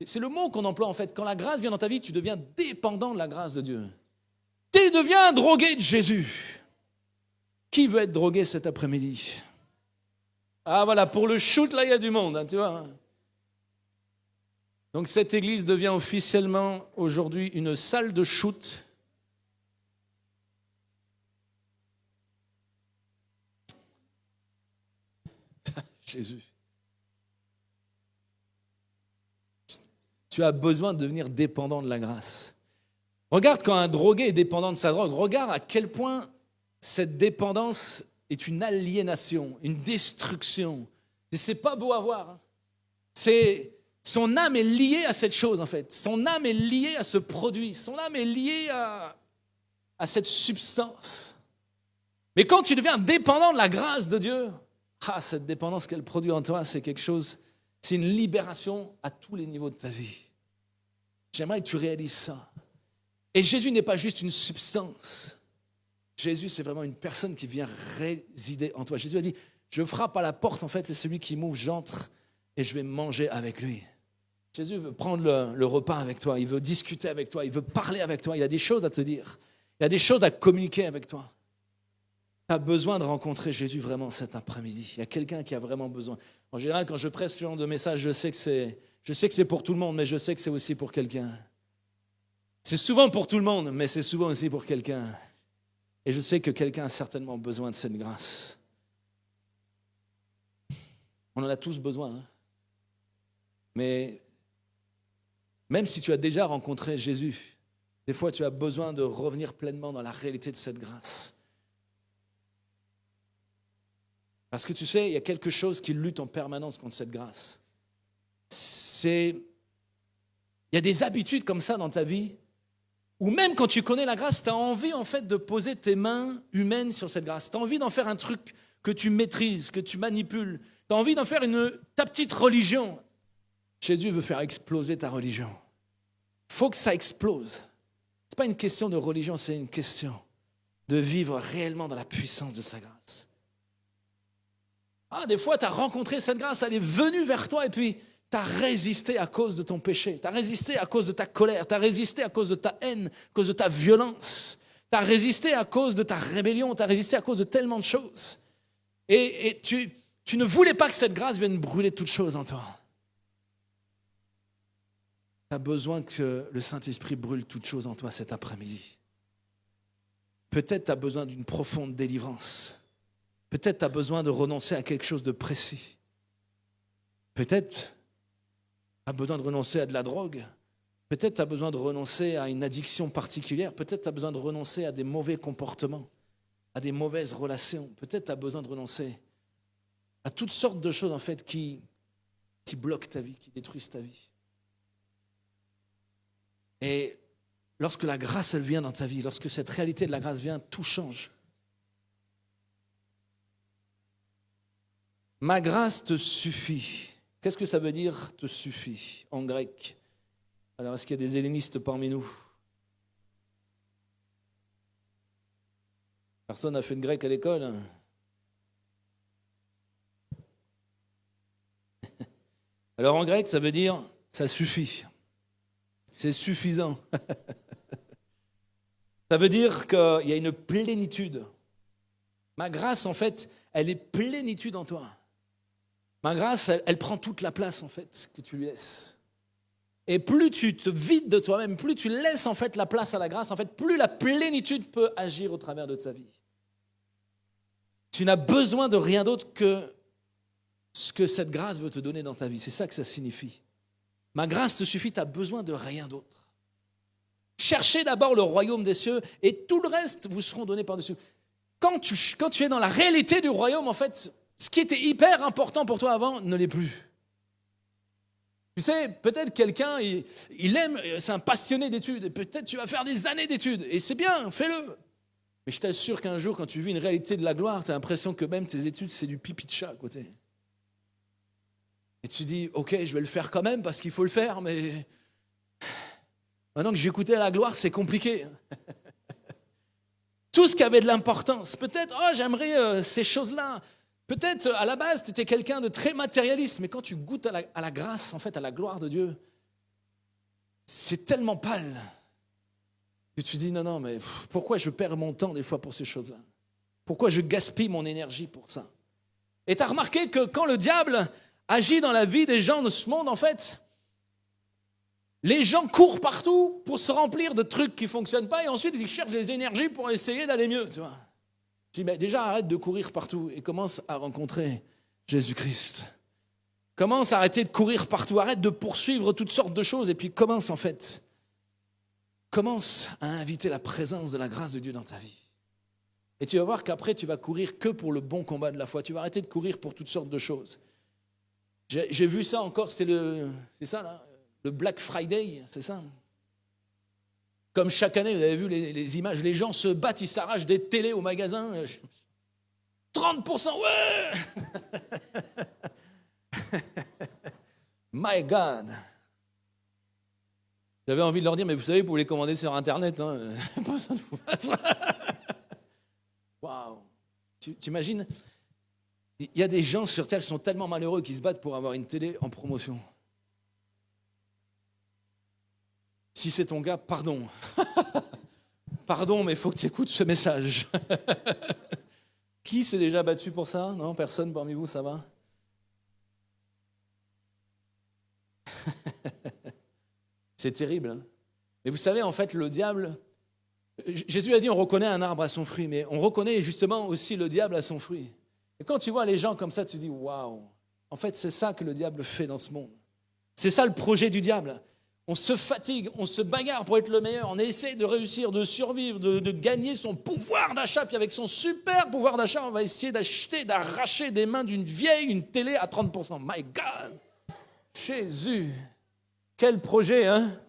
C'est le mot qu'on emploie en fait. Quand la grâce vient dans ta vie, tu deviens dépendant de la grâce de Dieu. Tu deviens drogué de Jésus. Qui veut être drogué cet après-midi? Ah voilà, pour le shoot, là, il y a du monde, hein, tu vois. Donc cette église devient officiellement aujourd'hui une salle de shoot. Jésus. Tu as besoin de devenir dépendant de la grâce. Regarde quand un drogué est dépendant de sa drogue, regarde à quel point cette dépendance est une aliénation, une destruction. Et c'est pas beau à voir. Hein. Son âme est liée à cette chose, en fait. Son âme est liée à ce produit. Son âme est liée à cette substance. Mais quand tu deviens dépendant de la grâce de Dieu, cette dépendance qu'elle produit en toi, c'est quelque chose, c'est une libération à tous les niveaux de ta vie. J'aimerais que tu réalises ça. Et Jésus n'est pas juste une substance. Jésus, c'est vraiment une personne qui vient résider en toi. Jésus a dit, je frappe à la porte, en fait, c'est celui qui m'ouvre, j'entre et je vais manger avec lui. Jésus veut prendre le repas avec toi, il veut discuter avec toi, il veut parler avec toi, il a des choses à te dire, il a des choses à communiquer avec toi. Tu as besoin de rencontrer Jésus vraiment cet après-midi. Il y a quelqu'un qui a vraiment besoin. En général, quand je presse ce genre de message, je sais que c'est pour tout le monde, mais je sais que c'est aussi pour quelqu'un. C'est souvent pour tout le monde, mais c'est souvent aussi pour quelqu'un. Et je sais que quelqu'un a certainement besoin de cette grâce. On en a tous besoin. Hein? Mais même si tu as déjà rencontré Jésus, des fois tu as besoin de revenir pleinement dans la réalité de cette grâce. Parce que tu sais, il y a quelque chose qui lutte en permanence contre cette grâce. Il y a des habitudes comme ça dans ta vie, où même quand tu connais la grâce, tu as envie en fait de poser tes mains humaines sur cette grâce. Tu as envie d'en faire un truc que tu maîtrises, que tu manipules. Tu as envie d'en faire ta petite religion. Jésus veut faire exploser ta religion. Il faut que ça explose. Ce n'est pas une question de religion, c'est une question de vivre réellement dans la puissance de sa grâce. Des fois, tu as rencontré cette grâce, elle est venue vers toi et puis tu as résisté à cause de ton péché, tu as résisté à cause de ta colère, tu as résisté à cause de ta haine, à cause de ta violence, tu as résisté à cause de ta rébellion, tu as résisté à cause de tellement de choses. Et tu ne voulais pas que cette grâce vienne brûler toutes choses en toi. Tu as besoin que le Saint-Esprit brûle toutes choses en toi cet après-midi. Peut-être tu as besoin d'une profonde délivrance. Peut-être tu as besoin de renoncer à quelque chose de précis. Peut-être tu as besoin de renoncer à de la drogue. Peut-être tu as besoin de renoncer à une addiction particulière. Peut-être tu as besoin de renoncer à des mauvais comportements, à des mauvaises relations. Peut-être tu as besoin de renoncer à toutes sortes de choses en fait qui bloquent ta vie, qui détruisent ta vie. Et lorsque la grâce, elle vient dans ta vie, lorsque cette réalité de la grâce vient, tout change. Ma grâce te suffit. Qu'est-ce que ça veut dire te suffit en grec? Alors, est-ce qu'il y a des hellénistes parmi nous? Personne n'a fait de grec à l'école? Alors en grec, ça veut dire ça suffit. C'est suffisant. Ça veut dire qu'il y a une plénitude. Ma grâce, en fait, elle est plénitude en toi. Ma grâce, elle prend toute la place, en fait, que tu lui laisses. Et plus tu te vides de toi-même, plus tu laisses, en fait, la place à la grâce, en fait, plus la plénitude peut agir au travers de ta vie. Tu n'as besoin de rien d'autre que ce que cette grâce veut te donner dans ta vie. C'est ça que ça signifie. Ma grâce te suffit, tu n'as besoin de rien d'autre. Cherchez d'abord le royaume des cieux et tout le reste vous seront donnés par-dessus. Quand tu es dans la réalité du royaume, en fait, ce qui était hyper important pour toi avant ne l'est plus. Tu sais, peut-être quelqu'un, il aime, c'est un passionné d'études, et peut-être tu vas faire des années d'études, et c'est bien, fais-le. Mais je t'assure qu'un jour, quand tu vis une réalité de la gloire, tu as l'impression que même tes études, c'est du pipi de chat à côté. Et tu dis, ok, je vais le faire quand même parce qu'il faut le faire, mais maintenant que j'écoutais la gloire, c'est compliqué. Tout ce qui avait de l'importance, peut-être, j'aimerais ces choses-là. Peut-être, à la base, tu étais quelqu'un de très matérialiste, mais quand tu goûtes à la grâce, en fait, à la gloire de Dieu, c'est tellement pâle que tu dis, non, mais pourquoi je perds mon temps des fois pour ces choses-là? Pourquoi je gaspille mon énergie pour ça? Et tu as remarqué que quand le diable agit dans la vie des gens de ce monde, en fait, les gens courent partout pour se remplir de trucs qui ne fonctionnent pas et ensuite ils cherchent des énergies pour essayer d'aller mieux, tu vois. Je dis, mais déjà arrête de courir partout et commence à rencontrer Jésus-Christ. Commence à arrêter de courir partout, arrête de poursuivre toutes sortes de choses et puis commence à inviter la présence de la grâce de Dieu dans ta vie. Et tu vas voir qu'après tu vas courir que pour le bon combat de la foi. Tu vas arrêter de courir pour toutes sortes de choses. J'ai vu ça encore, c'est ça là, le Black Friday, c'est ça. Comme chaque année, vous avez vu les images, les gens se battent, ils s'arrachent des télés au magasin. 30%, ouais. My God. J'avais envie de leur dire, mais vous savez, vous pouvez les commander sur Internet. Hein. Pas besoin de vous faire ça. Waouh. T'imagines? Il y a des gens sur Terre qui sont tellement malheureux qu'ils se battent pour avoir une télé en promotion. Si c'est ton gars, pardon. Pardon, mais il faut que tu écoutes ce message. Qui s'est déjà battu pour ça? Non, personne parmi vous, ça va? C'est terrible. Hein? Mais vous savez, en fait, le diable... Jésus a dit, on reconnaît un arbre à son fruit, mais on reconnaît justement aussi le diable à son fruit. Et quand tu vois les gens comme ça, tu te dis, waouh, en fait, c'est ça que le diable fait dans ce monde. C'est ça le projet du diable. On se fatigue, on se bagarre pour être le meilleur, on essaie de réussir, de survivre, de gagner son pouvoir d'achat. Puis avec son super pouvoir d'achat, on va essayer d'acheter, d'arracher des mains d'une vieille une télé à 30%. My God! Jésus! Quel projet, hein?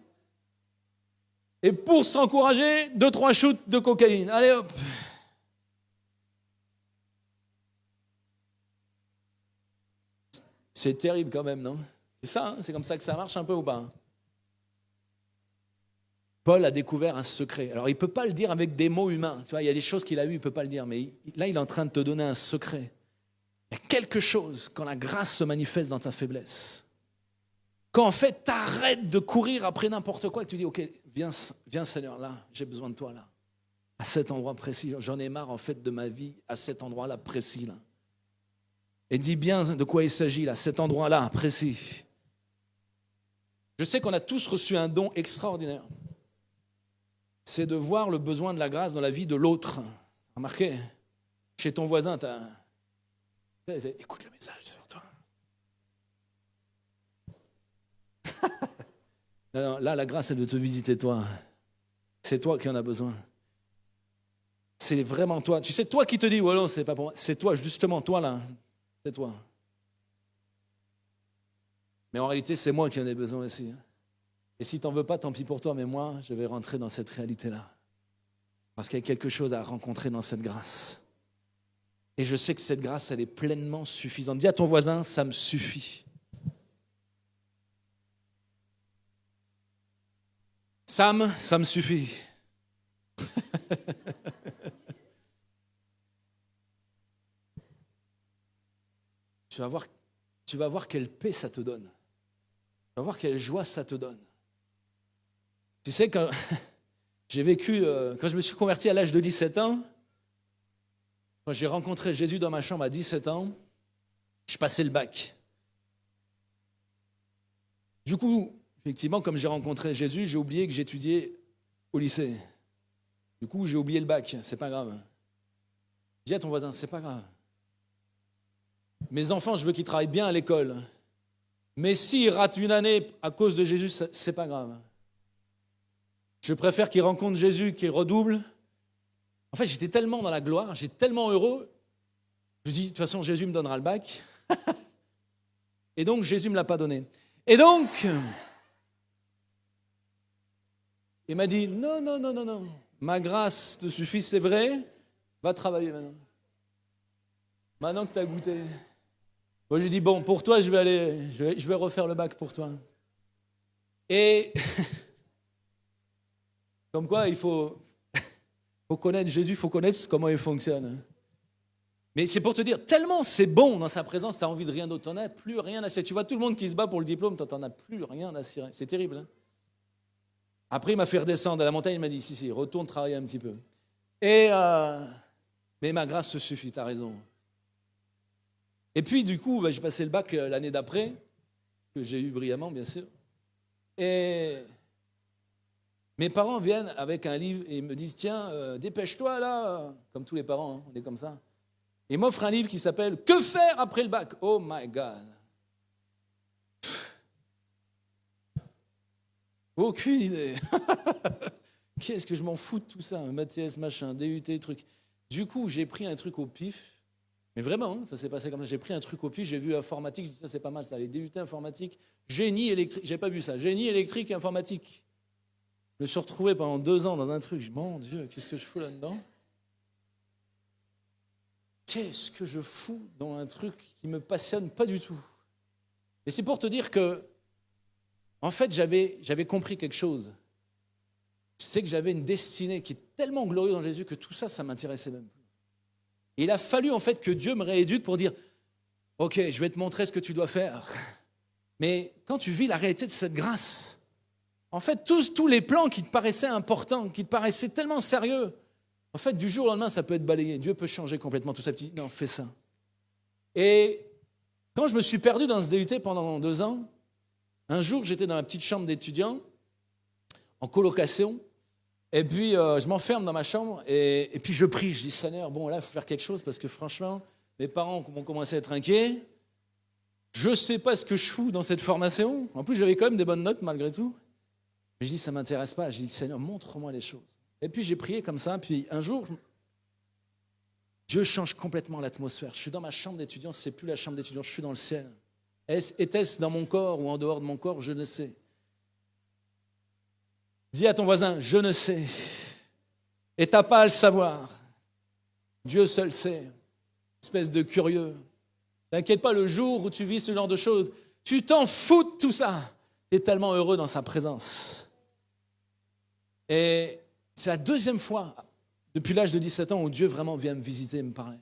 Et pour s'encourager, 2-3 shoots de cocaïne. Allez hop! C'est terrible quand même, non? C'est ça, hein? C'est comme ça que ça marche un peu ou pas? Paul a découvert un secret. Alors, il ne peut pas le dire avec des mots humains. Tu vois, il y a des choses qu'il a eues, il ne peut pas le dire. Mais là, il est en train de te donner un secret. Il y a quelque chose quand la grâce se manifeste dans ta faiblesse. Quand en fait, tu arrêtes de courir après n'importe quoi et que tu dis, ok, viens Seigneur, là, j'ai besoin de toi, là. À cet endroit précis. J'en ai marre, en fait, de ma vie à cet endroit-là précis, là. Et dis bien de quoi il s'agit, là, cet endroit-là précis. Je sais qu'on a tous reçu un don extraordinaire. C'est de voir le besoin de la grâce dans la vie de l'autre. Remarquez, chez ton voisin, écoute le message sur toi. Là, la grâce, elle veut te visiter toi. C'est toi qui en as besoin. C'est vraiment toi. Tu sais, toi qui te dis, ouais, non, c'est pas pour moi. C'est toi, justement, toi là. C'est toi. Mais en réalité, c'est moi qui en ai besoin aussi. Et si tu n'en veux pas, tant pis pour toi, mais moi, je vais rentrer dans cette réalité-là. Parce qu'il y a quelque chose à rencontrer dans cette grâce. Et je sais que cette grâce, elle est pleinement suffisante. Dis à ton voisin, ça me suffit. Sam, ça me suffit. Tu vas voir quelle paix ça te donne. Tu vas voir quelle joie ça te donne. Tu sais, quand j'ai vécu, quand je me suis converti à l'âge de 17 ans, quand j'ai rencontré Jésus dans ma chambre à 17 ans, je passais le bac. Du coup, effectivement, comme j'ai rencontré Jésus, j'ai oublié que j'étudiais au lycée. Du coup, j'ai oublié le bac, c'est pas grave. Dis à ton voisin, c'est pas grave. Mes enfants, je veux qu'ils travaillent bien à l'école. Mais s'ils ratent une année à cause de Jésus, c'est pas grave. Je préfère qu'ils rencontrent Jésus, qu'ils redoublent. En fait, j'étais tellement dans la gloire, j'étais tellement heureux. Je me dis, de toute façon, Jésus me donnera le bac. Et donc, Jésus ne me l'a pas donné. Et donc, il m'a dit, non, non, non, non, non. Ma grâce te suffit, c'est vrai. Va travailler maintenant. Maintenant que tu as goûté. Moi, j'ai dit, bon, pour toi, je vais refaire le bac pour toi. Et comme quoi, il faut connaître Jésus, il faut connaître comment il fonctionne. Mais c'est pour te dire, tellement c'est bon dans sa présence, tu n'as envie de rien d'autre, tu n'en as plus rien à cirer. Tu vois tout le monde qui se bat pour le diplôme, tu n'en as plus rien à cirer. C'est terrible. Hein. Après, il m'a fait redescendre à la montagne, il m'a dit, si, retourne travailler un petit peu. Et mais ma grâce te suffit, tu as raison. Et puis, du coup, j'ai passé le bac l'année d'après, que j'ai eu brillamment, bien sûr. Et mes parents viennent avec un livre et me disent, tiens, dépêche-toi là, comme tous les parents, hein, on est comme ça. Et ils m'offrent un livre qui s'appelle « Que faire après le bac ?» Oh my God. Aucune idée. Qu'est-ce que je m'en fous de tout ça, un BTS, machin, DUT, truc. Du coup, j'ai pris un truc au pif. Mais vraiment, hein, ça s'est passé comme ça. J'ai pris un truc au pif, j'ai vu informatique, je dis ça c'est pas mal ça, les DUT informatique, génie électrique, j'ai pas vu ça, génie électrique et informatique. Je me suis retrouvé pendant 2 ans dans un truc, mon Dieu, qu'est-ce que je fous là-dedans? Qu'est-ce que je fous dans un truc qui ne me passionne pas du tout? Et c'est pour te dire que, en fait, j'avais compris quelque chose. Je sais que j'avais une destinée qui est tellement glorieuse en Jésus que tout ça, ça ne m'intéressait même plus. Et il a fallu, en fait, que Dieu me rééduque pour dire, OK, je vais te montrer ce que tu dois faire. Mais quand tu vis la réalité de cette grâce, en fait, tous les plans qui te paraissaient importants, qui te paraissaient tellement sérieux, en fait, du jour au lendemain, ça peut être balayé. Dieu peut changer complètement tout ça. Petit, non, fais ça. Et quand je me suis perdu dans ce DUT pendant 2 ans, un jour, j'étais dans ma petite chambre d'étudiant, en colocation, et puis je m'enferme dans ma chambre, et puis je prie. Je dis, Seigneur, bon, là, il faut faire quelque chose, parce que franchement, mes parents vont commencer à être inquiets. Je ne sais pas ce que je fous dans cette formation. En plus, j'avais quand même des bonnes notes, malgré tout. Mais je dis, ça ne m'intéresse pas. Je dis, Seigneur, montre-moi les choses. Et puis j'ai prié comme ça, puis un jour, Dieu change complètement l'atmosphère. Je suis dans ma chambre d'étudiant, ce n'est plus la chambre d'étudiant, je suis dans le ciel. Était-ce dans mon corps ou en dehors de mon corps? Je ne sais. Dis à ton voisin, je ne sais. Et tu n'as pas à le savoir. Dieu seul sait. Espèce de curieux. T'inquiète pas, le jour où tu vis ce genre de choses, tu t'en fous de tout ça. Tu es tellement heureux dans sa présence. Et c'est la 2e fois, depuis l'âge de 17 ans, où Dieu vraiment vient me visiter et me parler.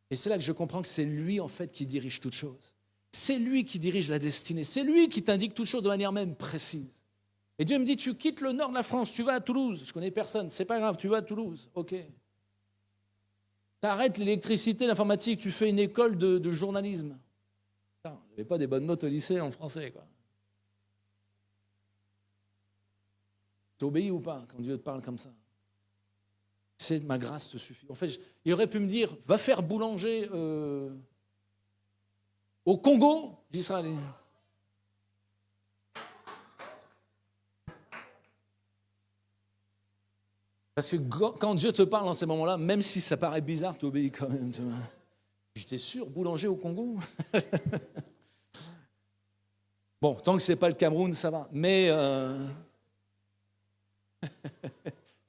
Et c'est là que je comprends que c'est lui, en fait, qui dirige toutes choses. C'est lui qui dirige la destinée. C'est lui qui t'indique toutes choses de manière même précise. Et Dieu me dit, tu quittes le nord de la France, tu vas à Toulouse. Je connais personne, c'est pas grave, tu vas à Toulouse. OK. Tu arrêtes l'électricité, l'informatique, tu fais une école de journalisme. Je n'avais pas des bonnes notes au lycée en français, quoi. Tu obéis ou pas quand Dieu te parle comme ça? C'est ma grâce te suffit. En fait, il aurait pu me dire, va faire boulanger au Congo. J'y Parce que quand Dieu te parle dans ces moments-là, même si ça paraît bizarre, tu obéis quand même. Tu vois. J'étais sûr, boulanger au Congo. Bon, tant que ce n'est pas le Cameroun, ça va. Mais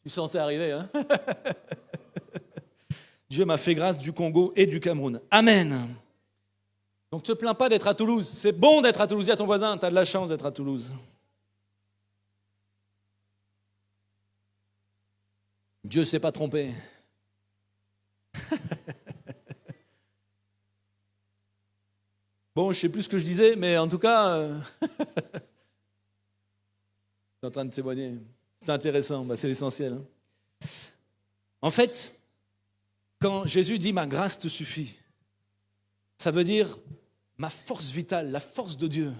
tu sentais arriver, hein? Dieu m'a fait grâce du Congo et du Cameroun. Amen. Donc ne te plains pas d'être à Toulouse. C'est bon d'être à Toulouse. Dis à ton voisin, tu as de la chance d'être à Toulouse. Dieu ne s'est pas trompé. Bon, je ne sais plus ce que je disais, mais en tout cas, je suis en train de témoigner. C'est intéressant, c'est l'essentiel. Hein. En fait, quand Jésus dit « ma grâce te suffit », ça veut dire ma force vitale, la force de Dieu,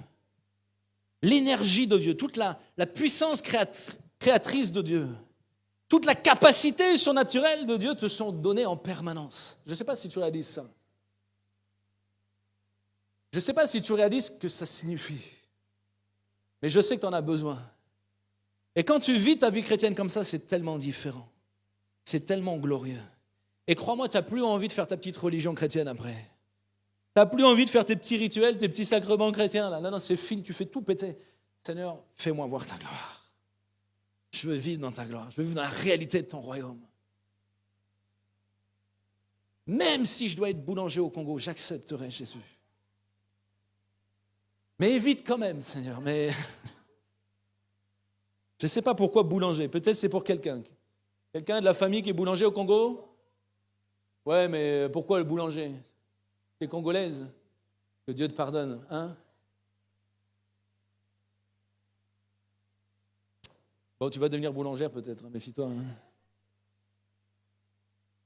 l'énergie de Dieu, toute la puissance créatrice de Dieu, toute la capacité surnaturelle de Dieu te sont données en permanence. Je ne sais pas si tu réalises ça. Je ne sais pas si tu réalises ce que ça signifie, mais je sais que tu en as besoin. Et quand tu vis ta vie chrétienne comme ça, c'est tellement différent. C'est tellement glorieux. Et crois-moi, tu n'as plus envie de faire ta petite religion chrétienne après. Tu n'as plus envie de faire tes petits rituels, tes petits sacrements chrétiens. Là. Non, c'est fini, tu fais tout péter. Seigneur, fais-moi voir ta gloire. Je veux vivre dans ta gloire. Je veux vivre dans la réalité de ton royaume. Même si je dois être boulanger au Congo, j'accepterai Jésus. Mais évite quand même, Seigneur. Mais je ne sais pas pourquoi boulanger. Peut-être c'est pour quelqu'un. Quelqu'un de la famille qui est boulanger au Congo? Ouais, mais pourquoi le boulanger? T'es congolaise? Que Dieu te pardonne, hein? Bon, tu vas devenir boulangère peut-être, méfie-toi.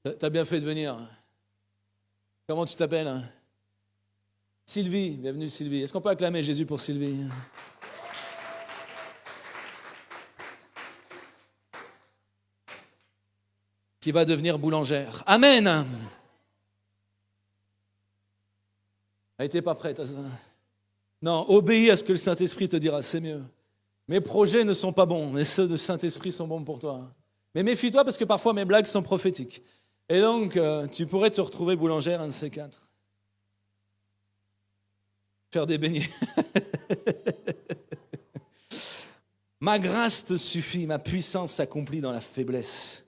Hein? T'as bien fait de venir. Comment tu t'appelles? Hein? Sylvie, bienvenue Sylvie. Est-ce qu'on peut acclamer Jésus pour Sylvie? Qui va devenir boulangère. Amen. Elle n'était pas prête à ça. Non, obéis à ce que le Saint-Esprit te dira, c'est mieux. Mes projets ne sont pas bons, mais ceux du Saint-Esprit sont bons pour toi. Mais méfie-toi parce que parfois mes blagues sont prophétiques. Et donc, tu pourrais te retrouver boulangère, un de ces quatre. Faire des beignets. Ma grâce te suffit, ma puissance s'accomplit dans la faiblesse.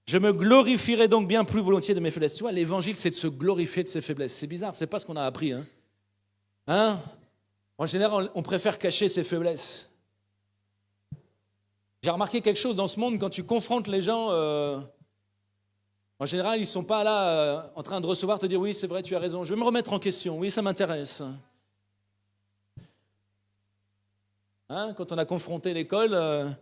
Je me glorifierai donc bien plus volontiers de mes faiblesses. Tu vois, l'évangile, c'est de se glorifier de ses faiblesses. C'est bizarre, c'est pas ce qu'on a appris. Hein? En général, on préfère cacher ses faiblesses. J'ai remarqué quelque chose dans ce monde, quand tu confrontes les gens, en général, ils ne sont pas là en train de recevoir, te dire « oui, c'est vrai, tu as raison, je vais me remettre en question, oui, ça m'intéresse ». Hein, quand on a confronté l'école,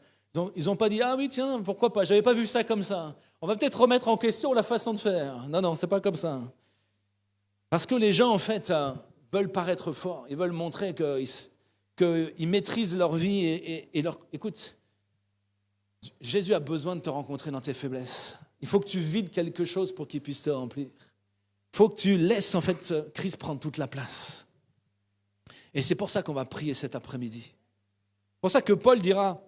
ils n'ont pas dit « ah oui, tiens, pourquoi pas, je n'avais pas vu ça comme ça. On va peut-être remettre en question la façon de faire. » Non, c'est pas comme ça. Parce que les gens, en fait, veulent paraître forts, ils veulent montrer qu'ils maîtrisent leur vie et leur... Écoute, Jésus a besoin de te rencontrer dans tes faiblesses. Il faut que tu vides quelque chose pour qu'il puisse te remplir. Il faut que tu laisses, en fait, Christ prendre toute la place. Et c'est pour ça qu'on va prier cet après-midi. C'est pour ça que Paul dira,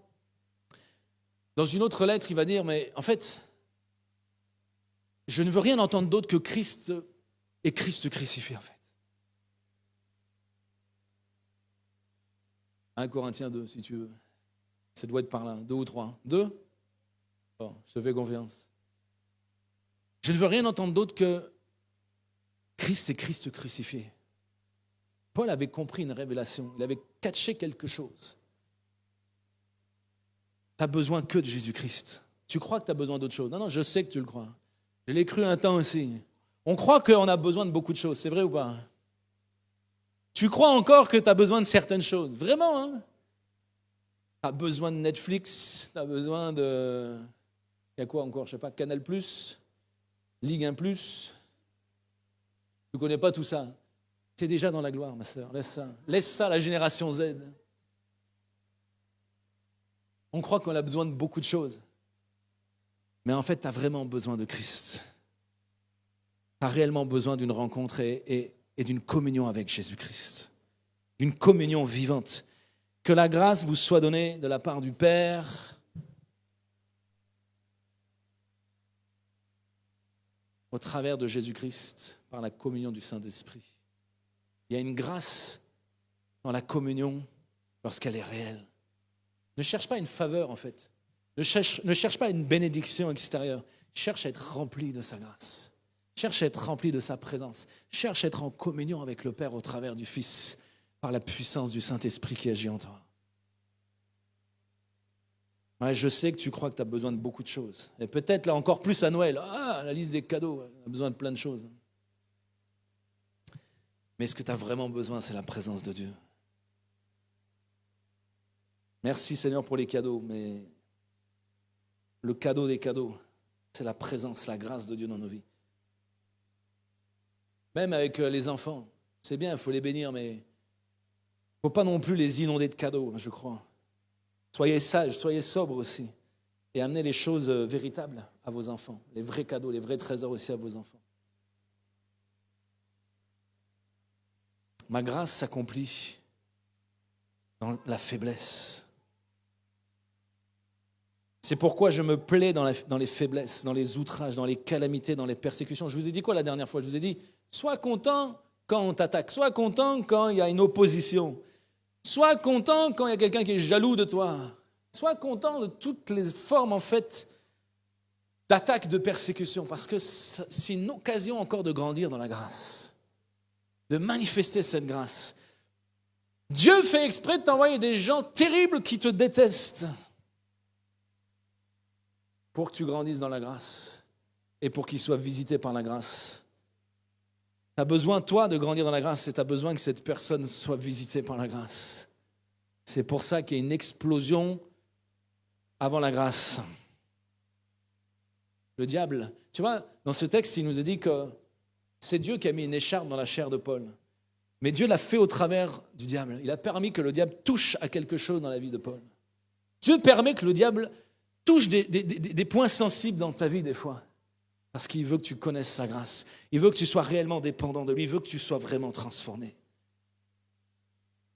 dans une autre lettre, il va dire, mais en fait, je ne veux rien entendre d'autre que Christ et Christ crucifié, en fait. 1 Corinthiens 2, si tu veux. Ça doit être par là, 2 ou 3. 2? Bon, je te fais confiance. Je ne veux rien entendre d'autre que Christ et Christ crucifié. Paul avait compris une révélation, il avait catché quelque chose. Tu n'as besoin que de Jésus-Christ. Tu crois que tu as besoin d'autre chose? Non, je sais que tu le crois. Je l'ai cru un temps aussi. On croit qu'on a besoin de beaucoup de choses, c'est vrai ou pas? Tu crois encore que tu as besoin de certaines choses, vraiment, hein? Tu as besoin de Netflix, tu as besoin de... Il y a quoi encore? Je ne sais pas, Canal+, Ligue 1+. Tu ne connais pas tout ça. Tu es déjà dans la gloire, ma sœur. Laisse ça. Laisse ça à la génération Z. On croit qu'on a besoin de beaucoup de choses. Mais en fait, tu as vraiment besoin de Christ. Tu as réellement besoin d'une rencontre et d'une communion avec Jésus-Christ. D'une communion vivante. Que la grâce vous soit donnée de la part du Père, au travers de Jésus-Christ, par la communion du Saint-Esprit. Il y a une grâce dans la communion lorsqu'elle est réelle. Ne cherche pas une faveur en fait. Ne cherche pas une bénédiction extérieure. Cherche à être rempli de sa grâce. Cherche à être rempli de sa présence. Cherche à être en communion avec le Père au travers du Fils, par la puissance du Saint-Esprit qui agit en toi. Ouais, je sais que tu crois que tu as besoin de beaucoup de choses. Et peut-être là encore plus à Noël. Ah, la liste des cadeaux, on a besoin de plein de choses. Mais ce que tu as vraiment besoin, c'est la présence de Dieu. Merci Seigneur pour les cadeaux, mais le cadeau des cadeaux, c'est la présence, la grâce de Dieu dans nos vies. Même avec les enfants, c'est bien, il faut les bénir, mais il ne faut pas non plus les inonder de cadeaux, je crois. Soyez sages, soyez sobres aussi, et amenez les choses véritables à vos enfants, les vrais cadeaux, les vrais trésors aussi à vos enfants. Ma grâce s'accomplit dans la faiblesse. C'est pourquoi je me plais dans les faiblesses, dans les outrages, dans les calamités, dans les persécutions. Je vous ai dit quoi la dernière fois? Je vous ai dit, sois content quand on t'attaque, sois content quand il y a une opposition, sois content quand il y a quelqu'un qui est jaloux de toi, sois content de toutes les formes en fait d'attaque, de persécution, parce que c'est une occasion encore de grandir dans la grâce, de manifester cette grâce. Dieu fait exprès de t'envoyer des gens terribles qui te détestent, pour que tu grandisses dans la grâce et pour qu'ils soient visités par la grâce. Tu as besoin, toi, de grandir dans la grâce et tu as besoin que cette personne soit visitée par la grâce. C'est pour ça qu'il y a une explosion avant la grâce. Le diable, tu vois, dans ce texte, il nous a dit que c'est Dieu qui a mis une écharpe dans la chair de Paul. Mais Dieu l'a fait au travers du diable. Il a permis que le diable touche à quelque chose dans la vie de Paul. Dieu permet que le diable touche des points sensibles dans ta vie des fois, parce qu'il veut que tu connaisses sa grâce. Il veut que tu sois réellement dépendant de lui. Il veut que tu sois vraiment transformé.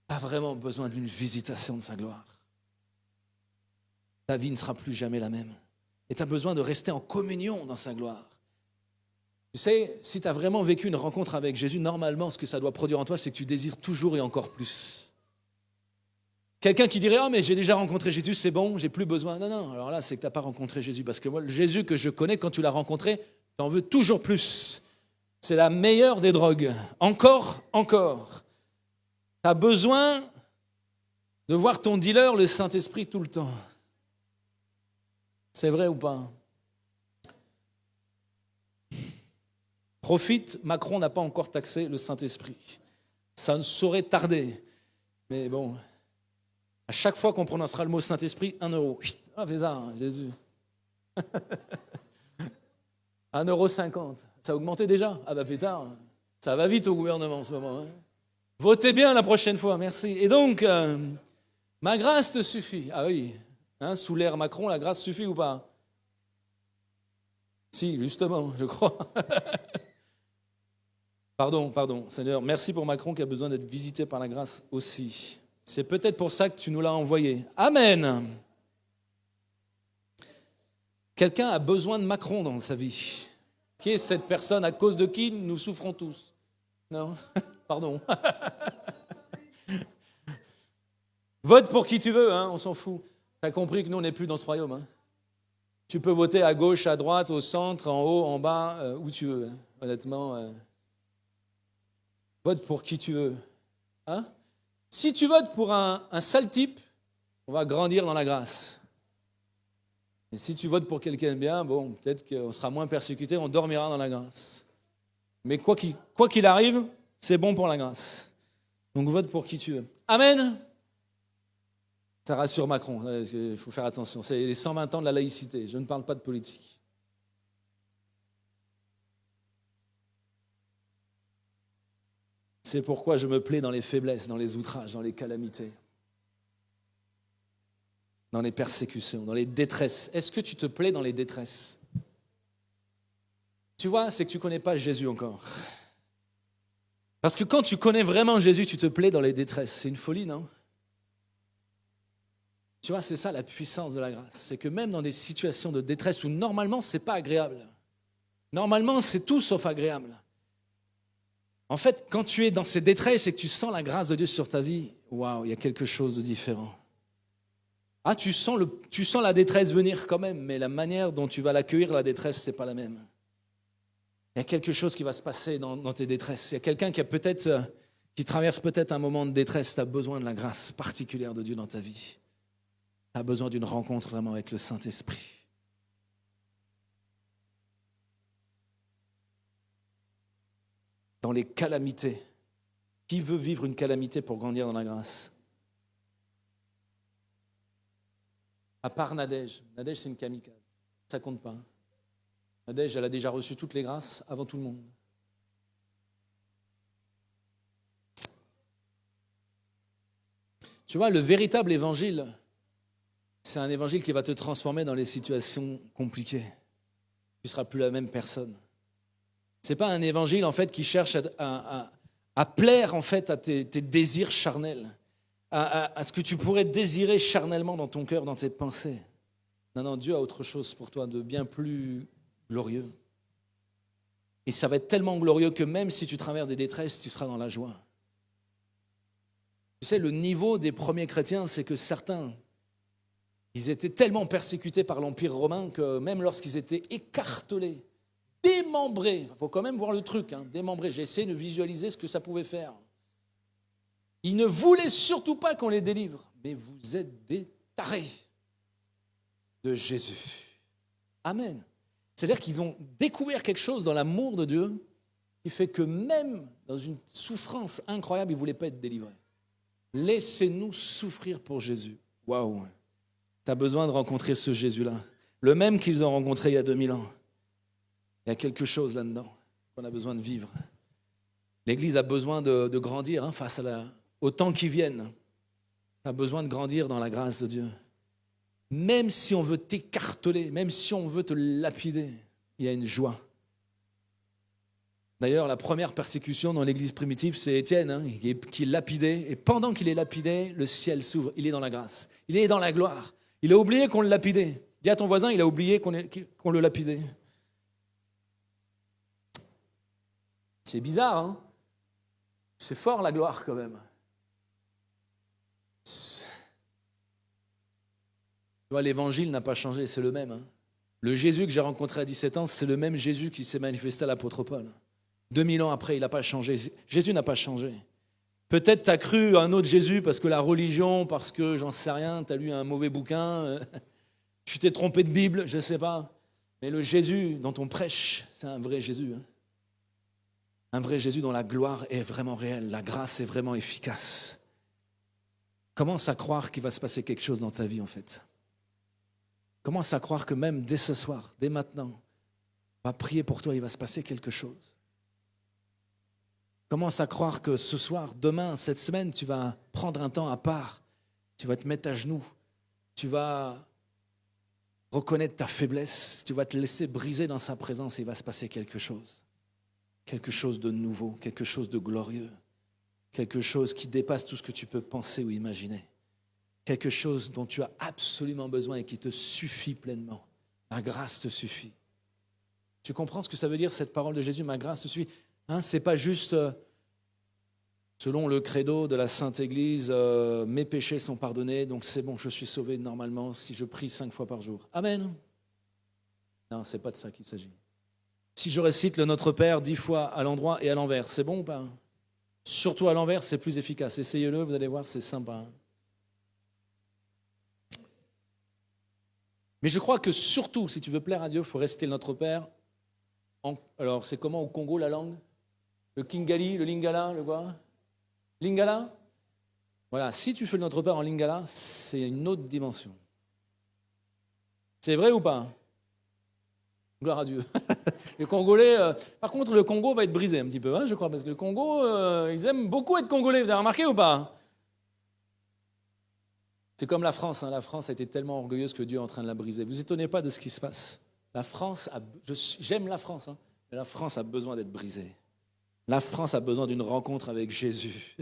Tu as vraiment besoin d'une visitation de sa gloire. Ta vie ne sera plus jamais la même. Et tu as besoin de rester en communion dans sa gloire. Tu sais, si tu as vraiment vécu une rencontre avec Jésus, normalement, ce que ça doit produire en toi, c'est que tu désires toujours et encore plus. Quelqu'un qui dirait « Oh, mais j'ai déjà rencontré Jésus, c'est bon, j'ai plus besoin. » Non, alors là, c'est que tu n'as pas rencontré Jésus. Parce que moi, le Jésus que je connais, quand tu l'as rencontré, tu en veux toujours plus. C'est la meilleure des drogues. Encore. Tu as besoin de voir ton dealer, le Saint-Esprit, tout le temps. C'est vrai ou pas? Profite, Macron n'a pas encore taxé le Saint-Esprit. Ça ne saurait tarder. Mais bon... À chaque fois qu'on prononcera le mot Saint-Esprit, 1 euro. Ah, fais ça, Jésus. 1,50 €. Ça a augmenté déjà? Ah bah pétard, ça va vite au gouvernement en ce moment. Hein. Votez bien la prochaine fois, merci. Et donc, ma grâce te suffit. Ah oui, hein, sous l'ère Macron, la grâce suffit ou pas? Si, justement, je crois. Pardon, Seigneur, merci pour Macron qui a besoin d'être visité par la grâce aussi. C'est peut-être pour ça que tu nous l'as envoyé. Amen. Quelqu'un a besoin de Macron dans sa vie. Qui est cette personne à cause de qui nous souffrons tous? Non? Pardon. Vote pour qui tu veux, hein, on s'en fout. Tu as compris que nous, on n'est plus dans ce royaume. Hein. Tu peux voter à gauche, à droite, au centre, en haut, en bas, où tu veux. Hein. Honnêtement, vote pour qui tu veux. Hein? Si tu votes pour un sale type, on va grandir dans la grâce. Et si tu votes pour quelqu'un de bien, bon, peut-être qu'on sera moins persécuté, on dormira dans la grâce. Mais quoi qu'il arrive, c'est bon pour la grâce. Donc vote pour qui tu veux. Amen. Ça rassure Macron, il faut faire attention. C'est les 120 ans de la laïcité, je ne parle pas de politique. C'est pourquoi je me plais dans les faiblesses, dans les outrages, dans les calamités, dans les persécutions, dans les détresses. Est-ce que tu te plais dans les détresses? Tu vois, c'est que tu ne connais pas Jésus encore. Parce que quand tu connais vraiment Jésus, tu te plais dans les détresses. C'est une folie, non? Tu vois, c'est ça la puissance de la grâce. C'est que même dans des situations de détresse où normalement, ce n'est pas agréable. Normalement, c'est tout sauf agréable. En fait, quand tu es dans ces détresses et que tu sens la grâce de Dieu sur ta vie, waouh, il y a quelque chose de différent. Ah, tu sens la détresse venir quand même, mais la manière dont tu vas l'accueillir, la détresse, c'est pas la même. Il y a quelque chose qui va se passer dans tes détresses. Il y a quelqu'un qui traverse peut-être un moment de détresse. Tu as besoin de la grâce particulière de Dieu dans ta vie. Tu as besoin d'une rencontre vraiment avec le Saint-Esprit. Dans les calamités. Qui veut vivre une calamité pour grandir dans la grâce? À part Nadège. Nadège, c'est une kamikaze. Ça compte pas. Nadège, elle a déjà reçu toutes les grâces avant tout le monde. Tu vois, le véritable évangile, c'est un évangile qui va te transformer dans les situations compliquées. Tu ne seras plus la même personne. Ce n'est pas un évangile en fait qui cherche à plaire en fait à tes désirs charnels, à ce que tu pourrais désirer charnellement dans ton cœur, dans tes pensées. Non, Dieu a autre chose pour toi de bien plus glorieux. Et ça va être tellement glorieux que même si tu traverses des détresses, tu seras dans la joie. Tu sais, le niveau des premiers chrétiens, c'est que certains, ils étaient tellement persécutés par l'Empire romain que même lorsqu'ils étaient écartelés, démembrés, il faut quand même voir le truc, démembrés, j'ai essayé de visualiser ce que ça pouvait faire. Ils ne voulaient surtout pas qu'on les délivre, mais vous êtes des tarés de Jésus. Amen. C'est-à-dire qu'ils ont découvert quelque chose dans l'amour de Dieu qui fait que même dans une souffrance incroyable, ils ne voulaient pas être délivrés. Laissez-nous souffrir pour Jésus. Waouh! Tu as besoin de rencontrer ce Jésus-là. Le même qu'ils ont rencontré il y a 2000 ans. Il y a quelque chose là-dedans qu'on a besoin de vivre. L'Église a besoin de grandir face au temps qui viennent. Tu as besoin de grandir dans la grâce de Dieu. Même si on veut t'écarteler, même si on veut te lapider, il y a une joie. D'ailleurs, la première persécution dans l'église primitive, c'est Étienne qui est lapidé. Et pendant qu'il est lapidé, le ciel s'ouvre. Il est dans la grâce. Il est dans la gloire. Il a oublié qu'on le lapidait. Dis à ton voisin, il a oublié qu'on le lapidait. C'est bizarre, C'est fort la gloire quand même. Tu vois, l'évangile n'a pas changé, c'est le même. Le Jésus que j'ai rencontré à 17 ans, c'est le même Jésus qui s'est manifesté à l'apôtre Paul. 2000 ans après, il n'a pas changé. Jésus n'a pas changé. Peut-être tu as cru à un autre Jésus parce que la religion, parce que j'en sais rien, tu as lu un mauvais bouquin, tu t'es trompé de Bible, je ne sais pas. Mais le Jésus dont on prêche, c'est un vrai Jésus. Un vrai Jésus dont la gloire est vraiment réelle, la grâce est vraiment efficace. Commence à croire qu'il va se passer quelque chose dans ta vie en fait. Commence à croire que même dès ce soir, dès maintenant, on va prier pour toi, il va se passer quelque chose. Commence à croire que ce soir, demain, cette semaine, tu vas prendre un temps à part. Tu vas te mettre à genoux. Tu vas reconnaître ta faiblesse. Tu vas te laisser briser dans sa présence et il va se passer quelque chose. Quelque chose de nouveau, quelque chose de glorieux. Quelque chose qui dépasse tout ce que tu peux penser ou imaginer. Quelque chose dont tu as absolument besoin et qui te suffit pleinement. Ma grâce te suffit. Tu comprends ce que ça veut dire, cette parole de Jésus, ma grâce te suffit? Ce n'est pas juste, selon le credo de la Sainte Église, mes péchés sont pardonnés, donc c'est bon, je suis sauvé normalement si je prie 5 fois par jour. Amen. Non, ce n'est pas de ça qu'il s'agit. Si je récite le Notre Père 10 fois à l'endroit et à l'envers, c'est bon ou pas? Surtout à l'envers, c'est plus efficace. Essayez-le, vous allez voir, c'est sympa. Mais je crois que surtout, si tu veux plaire à Dieu, il faut réciter le Notre Père. Alors, c'est comment au Congo la langue? Le Kingali, le Lingala, le quoi? Lingala? Voilà, si tu fais le Notre Père en Lingala, c'est une autre dimension. C'est vrai ou pas? Gloire à Dieu. Les Congolais, par contre, le Congo va être brisé un petit peu, je crois, parce que le Congo, ils aiment beaucoup être Congolais, vous avez remarqué ou pas? C'est comme la France, La France a été tellement orgueilleuse que Dieu est en train de la briser. Vous étonnez pas de ce qui se passe. La France, j'aime la France, mais la France a besoin d'être brisée. La France a besoin d'une rencontre avec Jésus.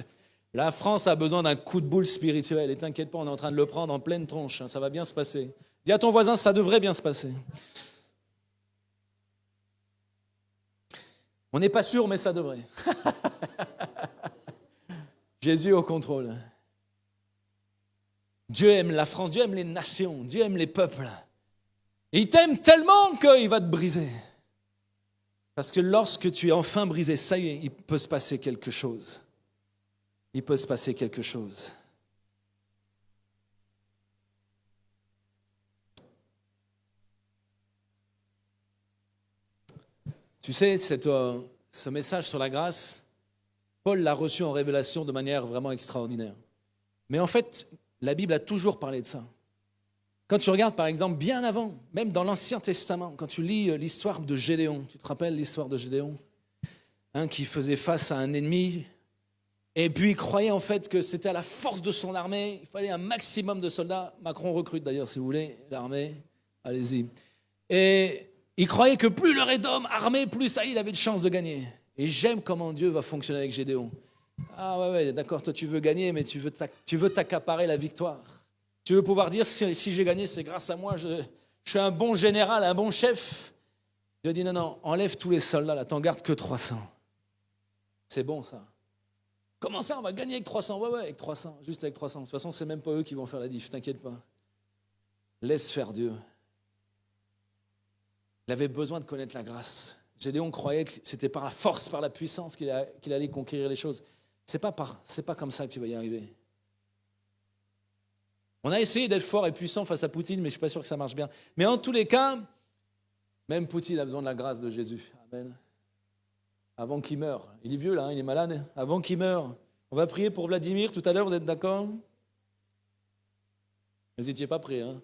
La France a besoin d'un coup de boule spirituel. Et t'inquiète pas, on est en train de le prendre en pleine tronche. Ça va bien se passer. Dis à ton voisin, ça devrait bien se passer. On n'est pas sûr, mais ça devrait. Jésus est au contrôle. Dieu aime la France, Dieu aime les nations, Dieu aime les peuples. Et il t'aime tellement qu'il va te briser. Parce que lorsque tu es enfin brisé, ça y est, il peut se passer quelque chose. Il peut se passer quelque chose. Tu sais, ce message sur la grâce, Paul l'a reçu en révélation de manière vraiment extraordinaire. Mais en fait, la Bible a toujours parlé de ça. Quand tu regardes, par exemple, bien avant, même dans l'Ancien Testament, quand tu lis l'histoire de Gédéon, tu te rappelles l'histoire de Gédéon, qui faisait face à un ennemi, et puis il croyait en fait que c'était à la force de son armée, il fallait un maximum de soldats. Macron recrute d'ailleurs, si vous voulez, l'armée, allez-y. Et il croyait que plus il aurait d'hommes armés, plus ça, il avait de chances de gagner. Et j'aime comment Dieu va fonctionner avec Gédéon. Ah ouais, d'accord, toi tu veux gagner, mais tu veux t'accaparer la victoire. Tu veux pouvoir dire, si j'ai gagné, c'est grâce à moi, je suis un bon général, un bon chef. Dieu dit, non, enlève tous les soldats, là, t'en gardes que 300. C'est bon, ça. Comment ça, on va gagner avec 300 ? Ouais, avec 300, juste avec 300. De toute façon, c'est même pas eux qui vont faire la diff, t'inquiète pas. Laisse faire Dieu. Il avait besoin de connaître la grâce. Gédéon croyait que c'était par la force, par la puissance qu'il allait conquérir les choses. C'est pas comme ça que tu vas y arriver. On a essayé d'être fort et puissant face à Poutine, mais je ne suis pas sûr que ça marche bien. Mais en tous les cas, même Poutine a besoin de la grâce de Jésus. Amen. Avant qu'il meure. Il est vieux là, il est malade. Avant qu'il meure. On va prier pour Vladimir tout à l'heure, vous êtes d'accord ? Vous n'étiez pas prêts, hein ?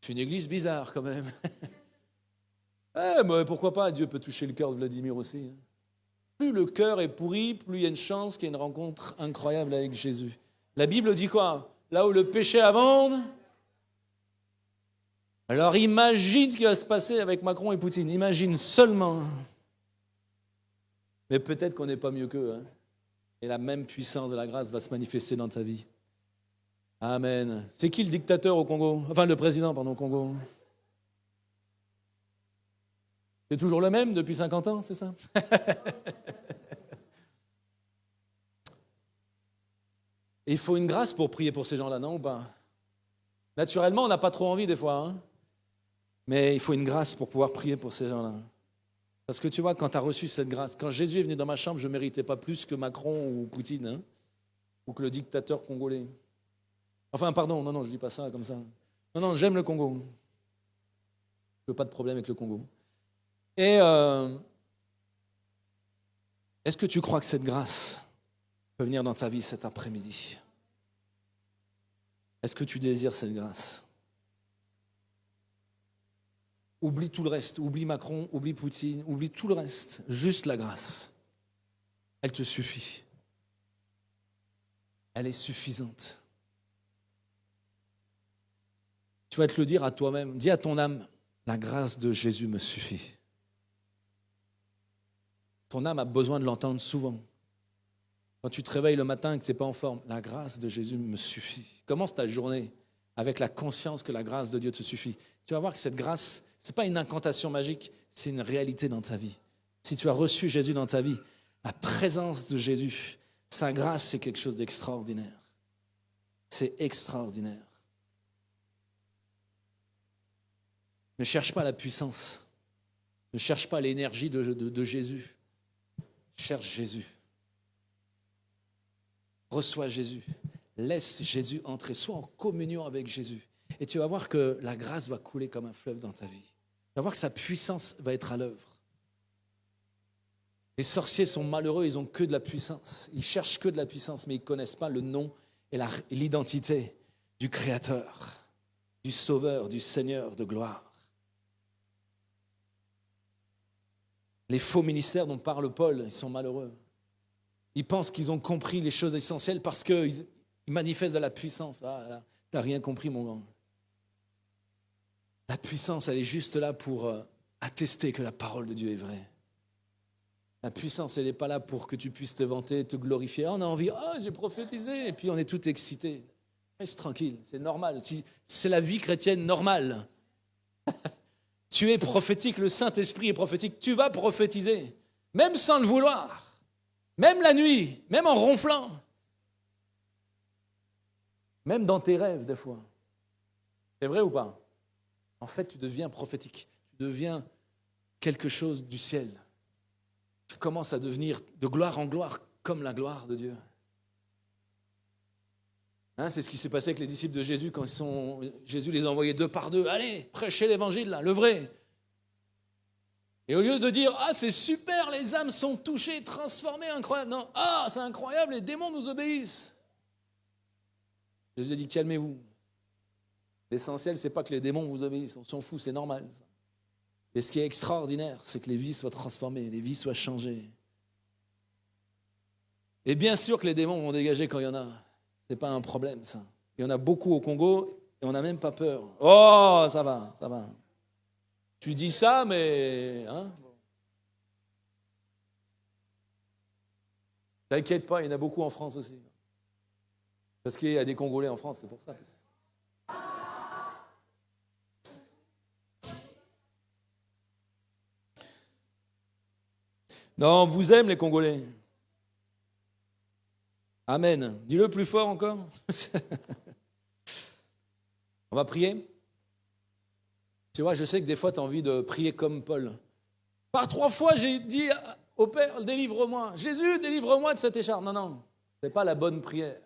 C'est une église bizarre quand même. Mais pourquoi pas, Dieu peut toucher le cœur de Vladimir aussi. Plus le cœur est pourri, plus il y a une chance qu'il y ait une rencontre incroyable avec Jésus. La Bible dit quoi ? Là où le péché abonde. Alors imagine ce qui va se passer avec Macron et Poutine. Imagine seulement. Mais peut-être qu'on n'est pas mieux qu'eux. Hein. Et la même puissance de la grâce va se manifester dans ta vie. Amen. C'est qui le dictateur au Congo ? Enfin, le président, pardon, au Congo. C'est toujours le même depuis 50 ans, c'est ça ? Et il faut une grâce pour prier pour ces gens-là, non ou pas ? Naturellement, on n'a pas trop envie des fois. Hein, mais il faut une grâce pour pouvoir prier pour ces gens-là. Parce que tu vois, quand tu as reçu cette grâce, quand Jésus est venu dans ma chambre, je ne méritais pas plus que Macron ou Poutine, hein, ou que le dictateur congolais. Enfin, pardon, non, je ne dis pas ça comme ça. Non, j'aime le Congo. Je n'ai pas de problème avec le Congo. Et est-ce que tu crois que cette grâce peut venir dans ta vie cet après-midi ? Est-ce que tu désires cette grâce ? Oublie tout le reste, oublie Macron, oublie Poutine, oublie tout le reste, juste la grâce. Elle te suffit. Elle est suffisante. Tu vas te le dire à toi-même, dis à ton âme, la grâce de Jésus me suffit. Ton âme a besoin de l'entendre souvent. Quand tu te réveilles le matin et que tu n'es pas en forme, la grâce de Jésus me suffit. Commence ta journée avec la conscience que la grâce de Dieu te suffit. Tu vas voir que cette grâce, ce n'est pas une incantation magique, c'est une réalité dans ta vie. Si tu as reçu Jésus dans ta vie, la présence de Jésus, sa grâce, c'est quelque chose d'extraordinaire. C'est extraordinaire. Ne cherche pas la puissance. Ne cherche pas l'énergie de Jésus. Cherche Jésus. Reçois Jésus. Laisse Jésus entrer. Sois en communion avec Jésus. Et tu vas voir que la grâce va couler comme un fleuve dans ta vie. Tu vas voir que sa puissance va être à l'œuvre. Les sorciers sont malheureux, ils n'ont que de la puissance. Ils cherchent que de la puissance, mais ils ne connaissent pas le nom et l'identité du Créateur, du Sauveur, du Seigneur de gloire. Les faux ministères dont parle Paul, ils sont malheureux. Ils pensent qu'ils ont compris les choses essentielles parce qu'ils manifestent de la puissance. Ah là, tu n'as rien compris, mon grand. La puissance, elle est juste là pour attester que la parole de Dieu est vraie. La puissance, elle n'est pas là pour que tu puisses te vanter, te glorifier. On a envie, j'ai prophétisé, et puis on est tout excité. Reste tranquille, c'est normal. C'est la vie chrétienne normale. Tu es prophétique, le Saint-Esprit est prophétique. Tu vas prophétiser, même sans le vouloir, même la nuit, même en ronflant, même dans tes rêves des fois. C'est vrai ou pas? En fait, tu deviens prophétique. Tu deviens quelque chose du ciel. Tu commences à devenir de gloire en gloire comme la gloire de Dieu. Hein, c'est ce qui s'est passé avec les disciples de Jésus quand Jésus les a envoyés 2 par 2. Allez, prêchez l'évangile, là, le vrai. Et au lieu de dire « Ah, c'est super, les âmes sont touchées, transformées, incroyable !» Non, « Ah, c'est incroyable, les démons nous obéissent !» Jésus a dit « Calmez-vous. L'essentiel, ce n'est pas que les démons vous obéissent, on s'en fout, c'est normal. Et ce qui est extraordinaire, c'est que les vies soient transformées, les vies soient changées. Et bien sûr que les démons vont dégager quand il y en a. Ce n'est pas un problème, ça. Il y en a beaucoup au Congo et on n'a même pas peur. Oh, ça va, ça va. Tu dis ça, mais... Hein, t'inquiète pas, il y en a beaucoup en France aussi. Parce qu'il y a des Congolais en France, c'est pour ça. Non, on vous aime les Congolais. Amen. Dis-le plus fort encore. On va prier. Tu vois, je sais que des fois, tu as envie de prier comme Paul. Par 3 fois, j'ai dit au Père, délivre-moi. Jésus, délivre-moi de cette écharpe. Non, non, ce n'est pas la bonne prière.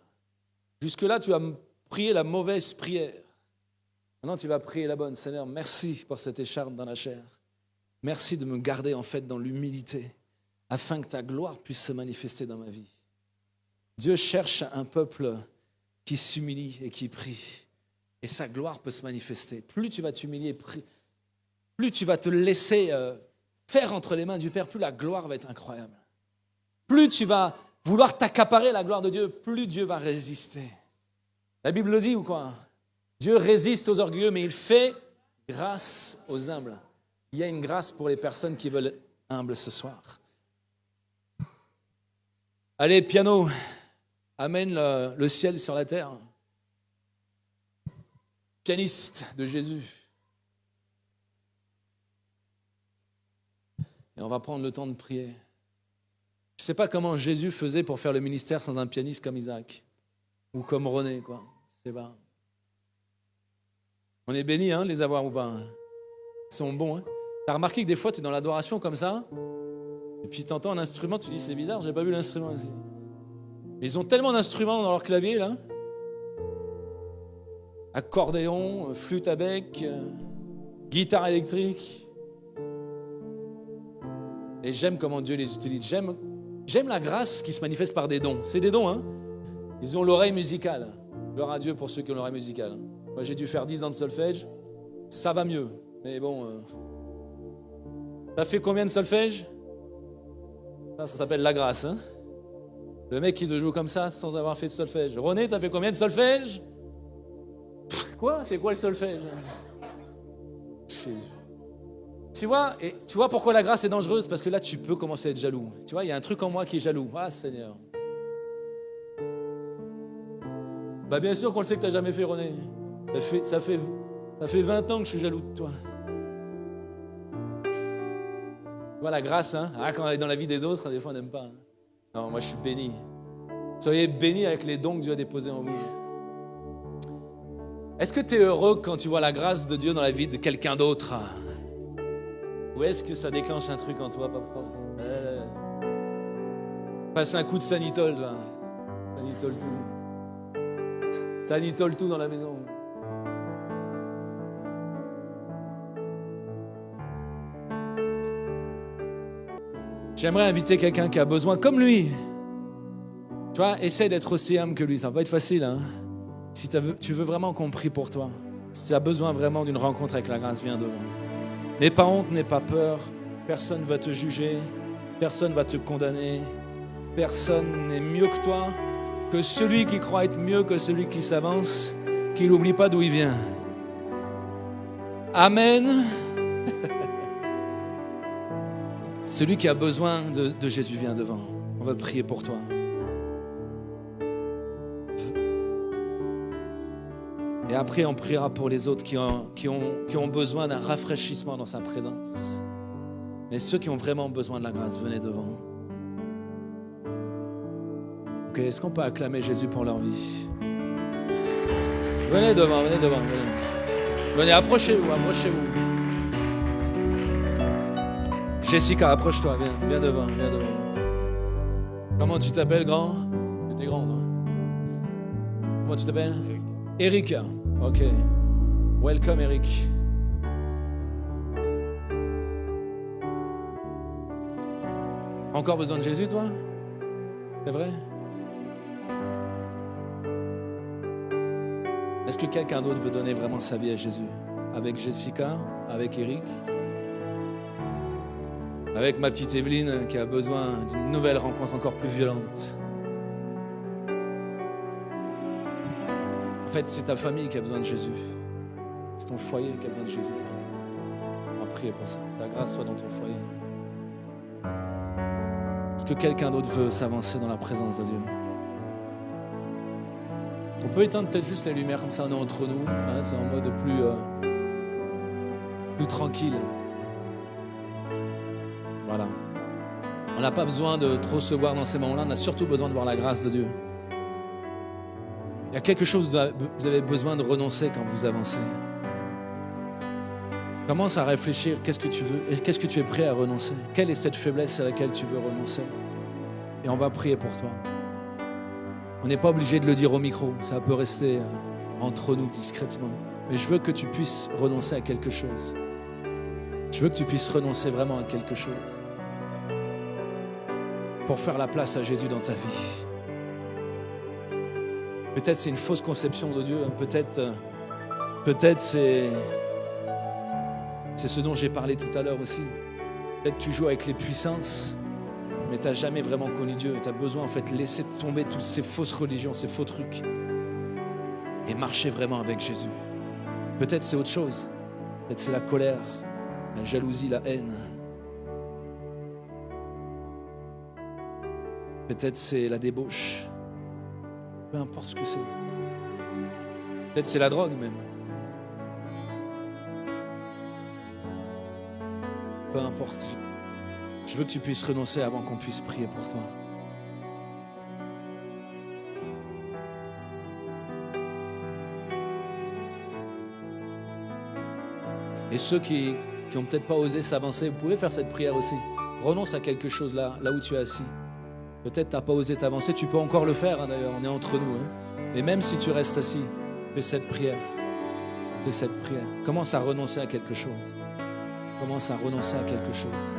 Jusque-là, tu as prié la mauvaise prière. Maintenant, tu vas prier la bonne. Seigneur, merci pour cette écharpe dans la chair. Merci de me garder en fait dans l'humilité, afin que ta gloire puisse se manifester dans ma vie. Dieu cherche un peuple qui s'humilie et qui prie. Et sa gloire peut se manifester. Plus tu vas t'humilier, plus tu vas te laisser faire entre les mains du Père, plus la gloire va être incroyable. Plus tu vas vouloir t'accaparer la gloire de Dieu, plus Dieu va résister. La Bible le dit ou quoi? Dieu résiste aux orgueilleux, mais il fait grâce aux humbles. Il y a une grâce pour les personnes qui veulent être humbles ce soir. Allez, piano, amène le ciel sur la terre. Pianiste de Jésus. Et on va prendre le temps de prier. Je ne sais pas comment Jésus faisait pour faire le ministère sans un pianiste comme Isaac. Ou comme René, quoi. Je sais pas. On est bénis de les avoir ou pas. Ils sont bons. Hein. Tu as remarqué que des fois, tu es dans l'adoration comme ça, et puis tu entends un instrument, tu te dis, c'est bizarre, j'ai pas vu l'instrument ici. Mais ils ont tellement d'instruments dans leur clavier, là. Accordéon, flûte à bec, guitare électrique. Et j'aime comment Dieu les utilise. J'aime la grâce qui se manifeste par des dons. C'est des dons, hein. Ils ont l'oreille musicale. Gloire à Dieu pour ceux qui ont l'oreille musicale. Moi, j'ai dû faire 10 ans de solfège. Ça va mieux. Mais bon... T'as fait combien de solfège? Ça s'appelle la grâce. Hein, le mec qui te joue comme ça sans avoir fait de solfège. René, t'as fait combien de solfège? Quoi? C'est quoi le solfège? Jésus. Tu vois pourquoi la grâce est dangereuse? Parce que là, tu peux commencer à être jaloux. Tu vois, il y a un truc en moi qui est jaloux. Ah, Seigneur. Bah bien sûr qu'on le sait que tu n'as jamais fait, René. Ça fait 20 ans que je suis jaloux de toi. Tu vois la grâce, hein? Ah, quand elle est dans la vie des autres, des fois on n'aime pas. Hein. Non, moi je suis béni. Soyez bénis avec les dons que Dieu a déposés en vous. Est-ce que tu es heureux quand tu vois la grâce de Dieu dans la vie de quelqu'un d'autre? Ou est-ce que ça déclenche un truc en toi, pas propre? Passe un coup de sanitol, là. Sanitol tout. Sanitol tout dans la maison. J'aimerais inviter quelqu'un qui a besoin, comme lui. Tu vois, essaie d'être aussi humble que lui. Ça va pas être facile, hein. Si tu veux vraiment qu'on prie pour toi, si tu as besoin vraiment d'une rencontre avec la grâce, viens devant. N'aie pas honte, n'aie pas peur. Personne ne va te juger. Personne ne va te condamner. Personne n'est mieux que toi. Que celui qui croit être mieux que celui qui s'avance, qu'il n'oublie pas d'où il vient. Amen. Celui qui a besoin de Jésus vient devant. On va prier pour toi. Et après, on priera pour les autres qui ont besoin d'un rafraîchissement dans sa présence. Mais ceux qui ont vraiment besoin de la grâce, venez devant. Ok, est-ce qu'on peut acclamer Jésus pour leur vie? Venez devant, venez devant. Venez. Venez, approchez-vous, approchez-vous. Jessica, approche-toi, viens devant, viens devant. Comment tu t'appelles, grand? Tu es grand, non? Comment tu t'appelles? Eric. Ok. Welcome, Eric. Encore besoin de Jésus, toi? C'est vrai? Est-ce que quelqu'un d'autre veut donner vraiment sa vie à Jésus? Avec Jessica, avec Eric, avec ma petite Evelyne qui a besoin d'une nouvelle rencontre encore plus violente. En fait, c'est ta famille qui a besoin de Jésus. C'est ton foyer qui a besoin de Jésus, toi. On va prier pour ça. Que la grâce soit dans ton foyer. Est-ce que quelqu'un d'autre veut s'avancer dans la présence de Dieu? On peut éteindre peut-être juste les lumières comme ça, on est entre nous. Hein, c'est en mode plus tranquille. Voilà. On n'a pas besoin de trop se voir dans ces moments-là, on a surtout besoin de voir la grâce de Dieu. Il y a quelque chose que vous avez besoin de renoncer quand vous avancez. Commence à réfléchir, qu'est-ce que tu veux et qu'est-ce que tu es prêt à renoncer? Quelle est cette faiblesse à laquelle tu veux renoncer? Et on va prier pour toi. On n'est pas obligé de le dire au micro, ça peut rester entre nous discrètement. Mais je veux que tu puisses renoncer à quelque chose. Je veux que tu puisses renoncer vraiment à quelque chose pour faire la place à Jésus dans ta vie. Peut-être c'est une fausse conception de Dieu, peut-être c'est ce dont j'ai parlé tout à l'heure aussi. Peut-être tu joues avec les puissances, mais tu n'as jamais vraiment connu Dieu. Tu as besoin en fait de laisser tomber toutes ces fausses religions, ces faux trucs et marcher vraiment avec Jésus. Peut-être c'est autre chose. Peut-être c'est la colère, la jalousie, la haine. Peut-être c'est la débauche. Peu importe ce que c'est. Peut-être c'est la drogue même. Peu importe. Je veux que tu puisses renoncer avant qu'on puisse prier pour toi. Et ceux qui n'ont peut-être pas osé s'avancer, vous pouvez faire cette prière aussi. Renonce à quelque chose là où tu es assis. Peut-être tu n'as pas osé t'avancer, tu peux encore le faire d'ailleurs, on est entre nous. Mais même si tu restes assis, fais cette prière. Fais cette prière. Commence à renoncer à quelque chose. Commence à renoncer à quelque chose.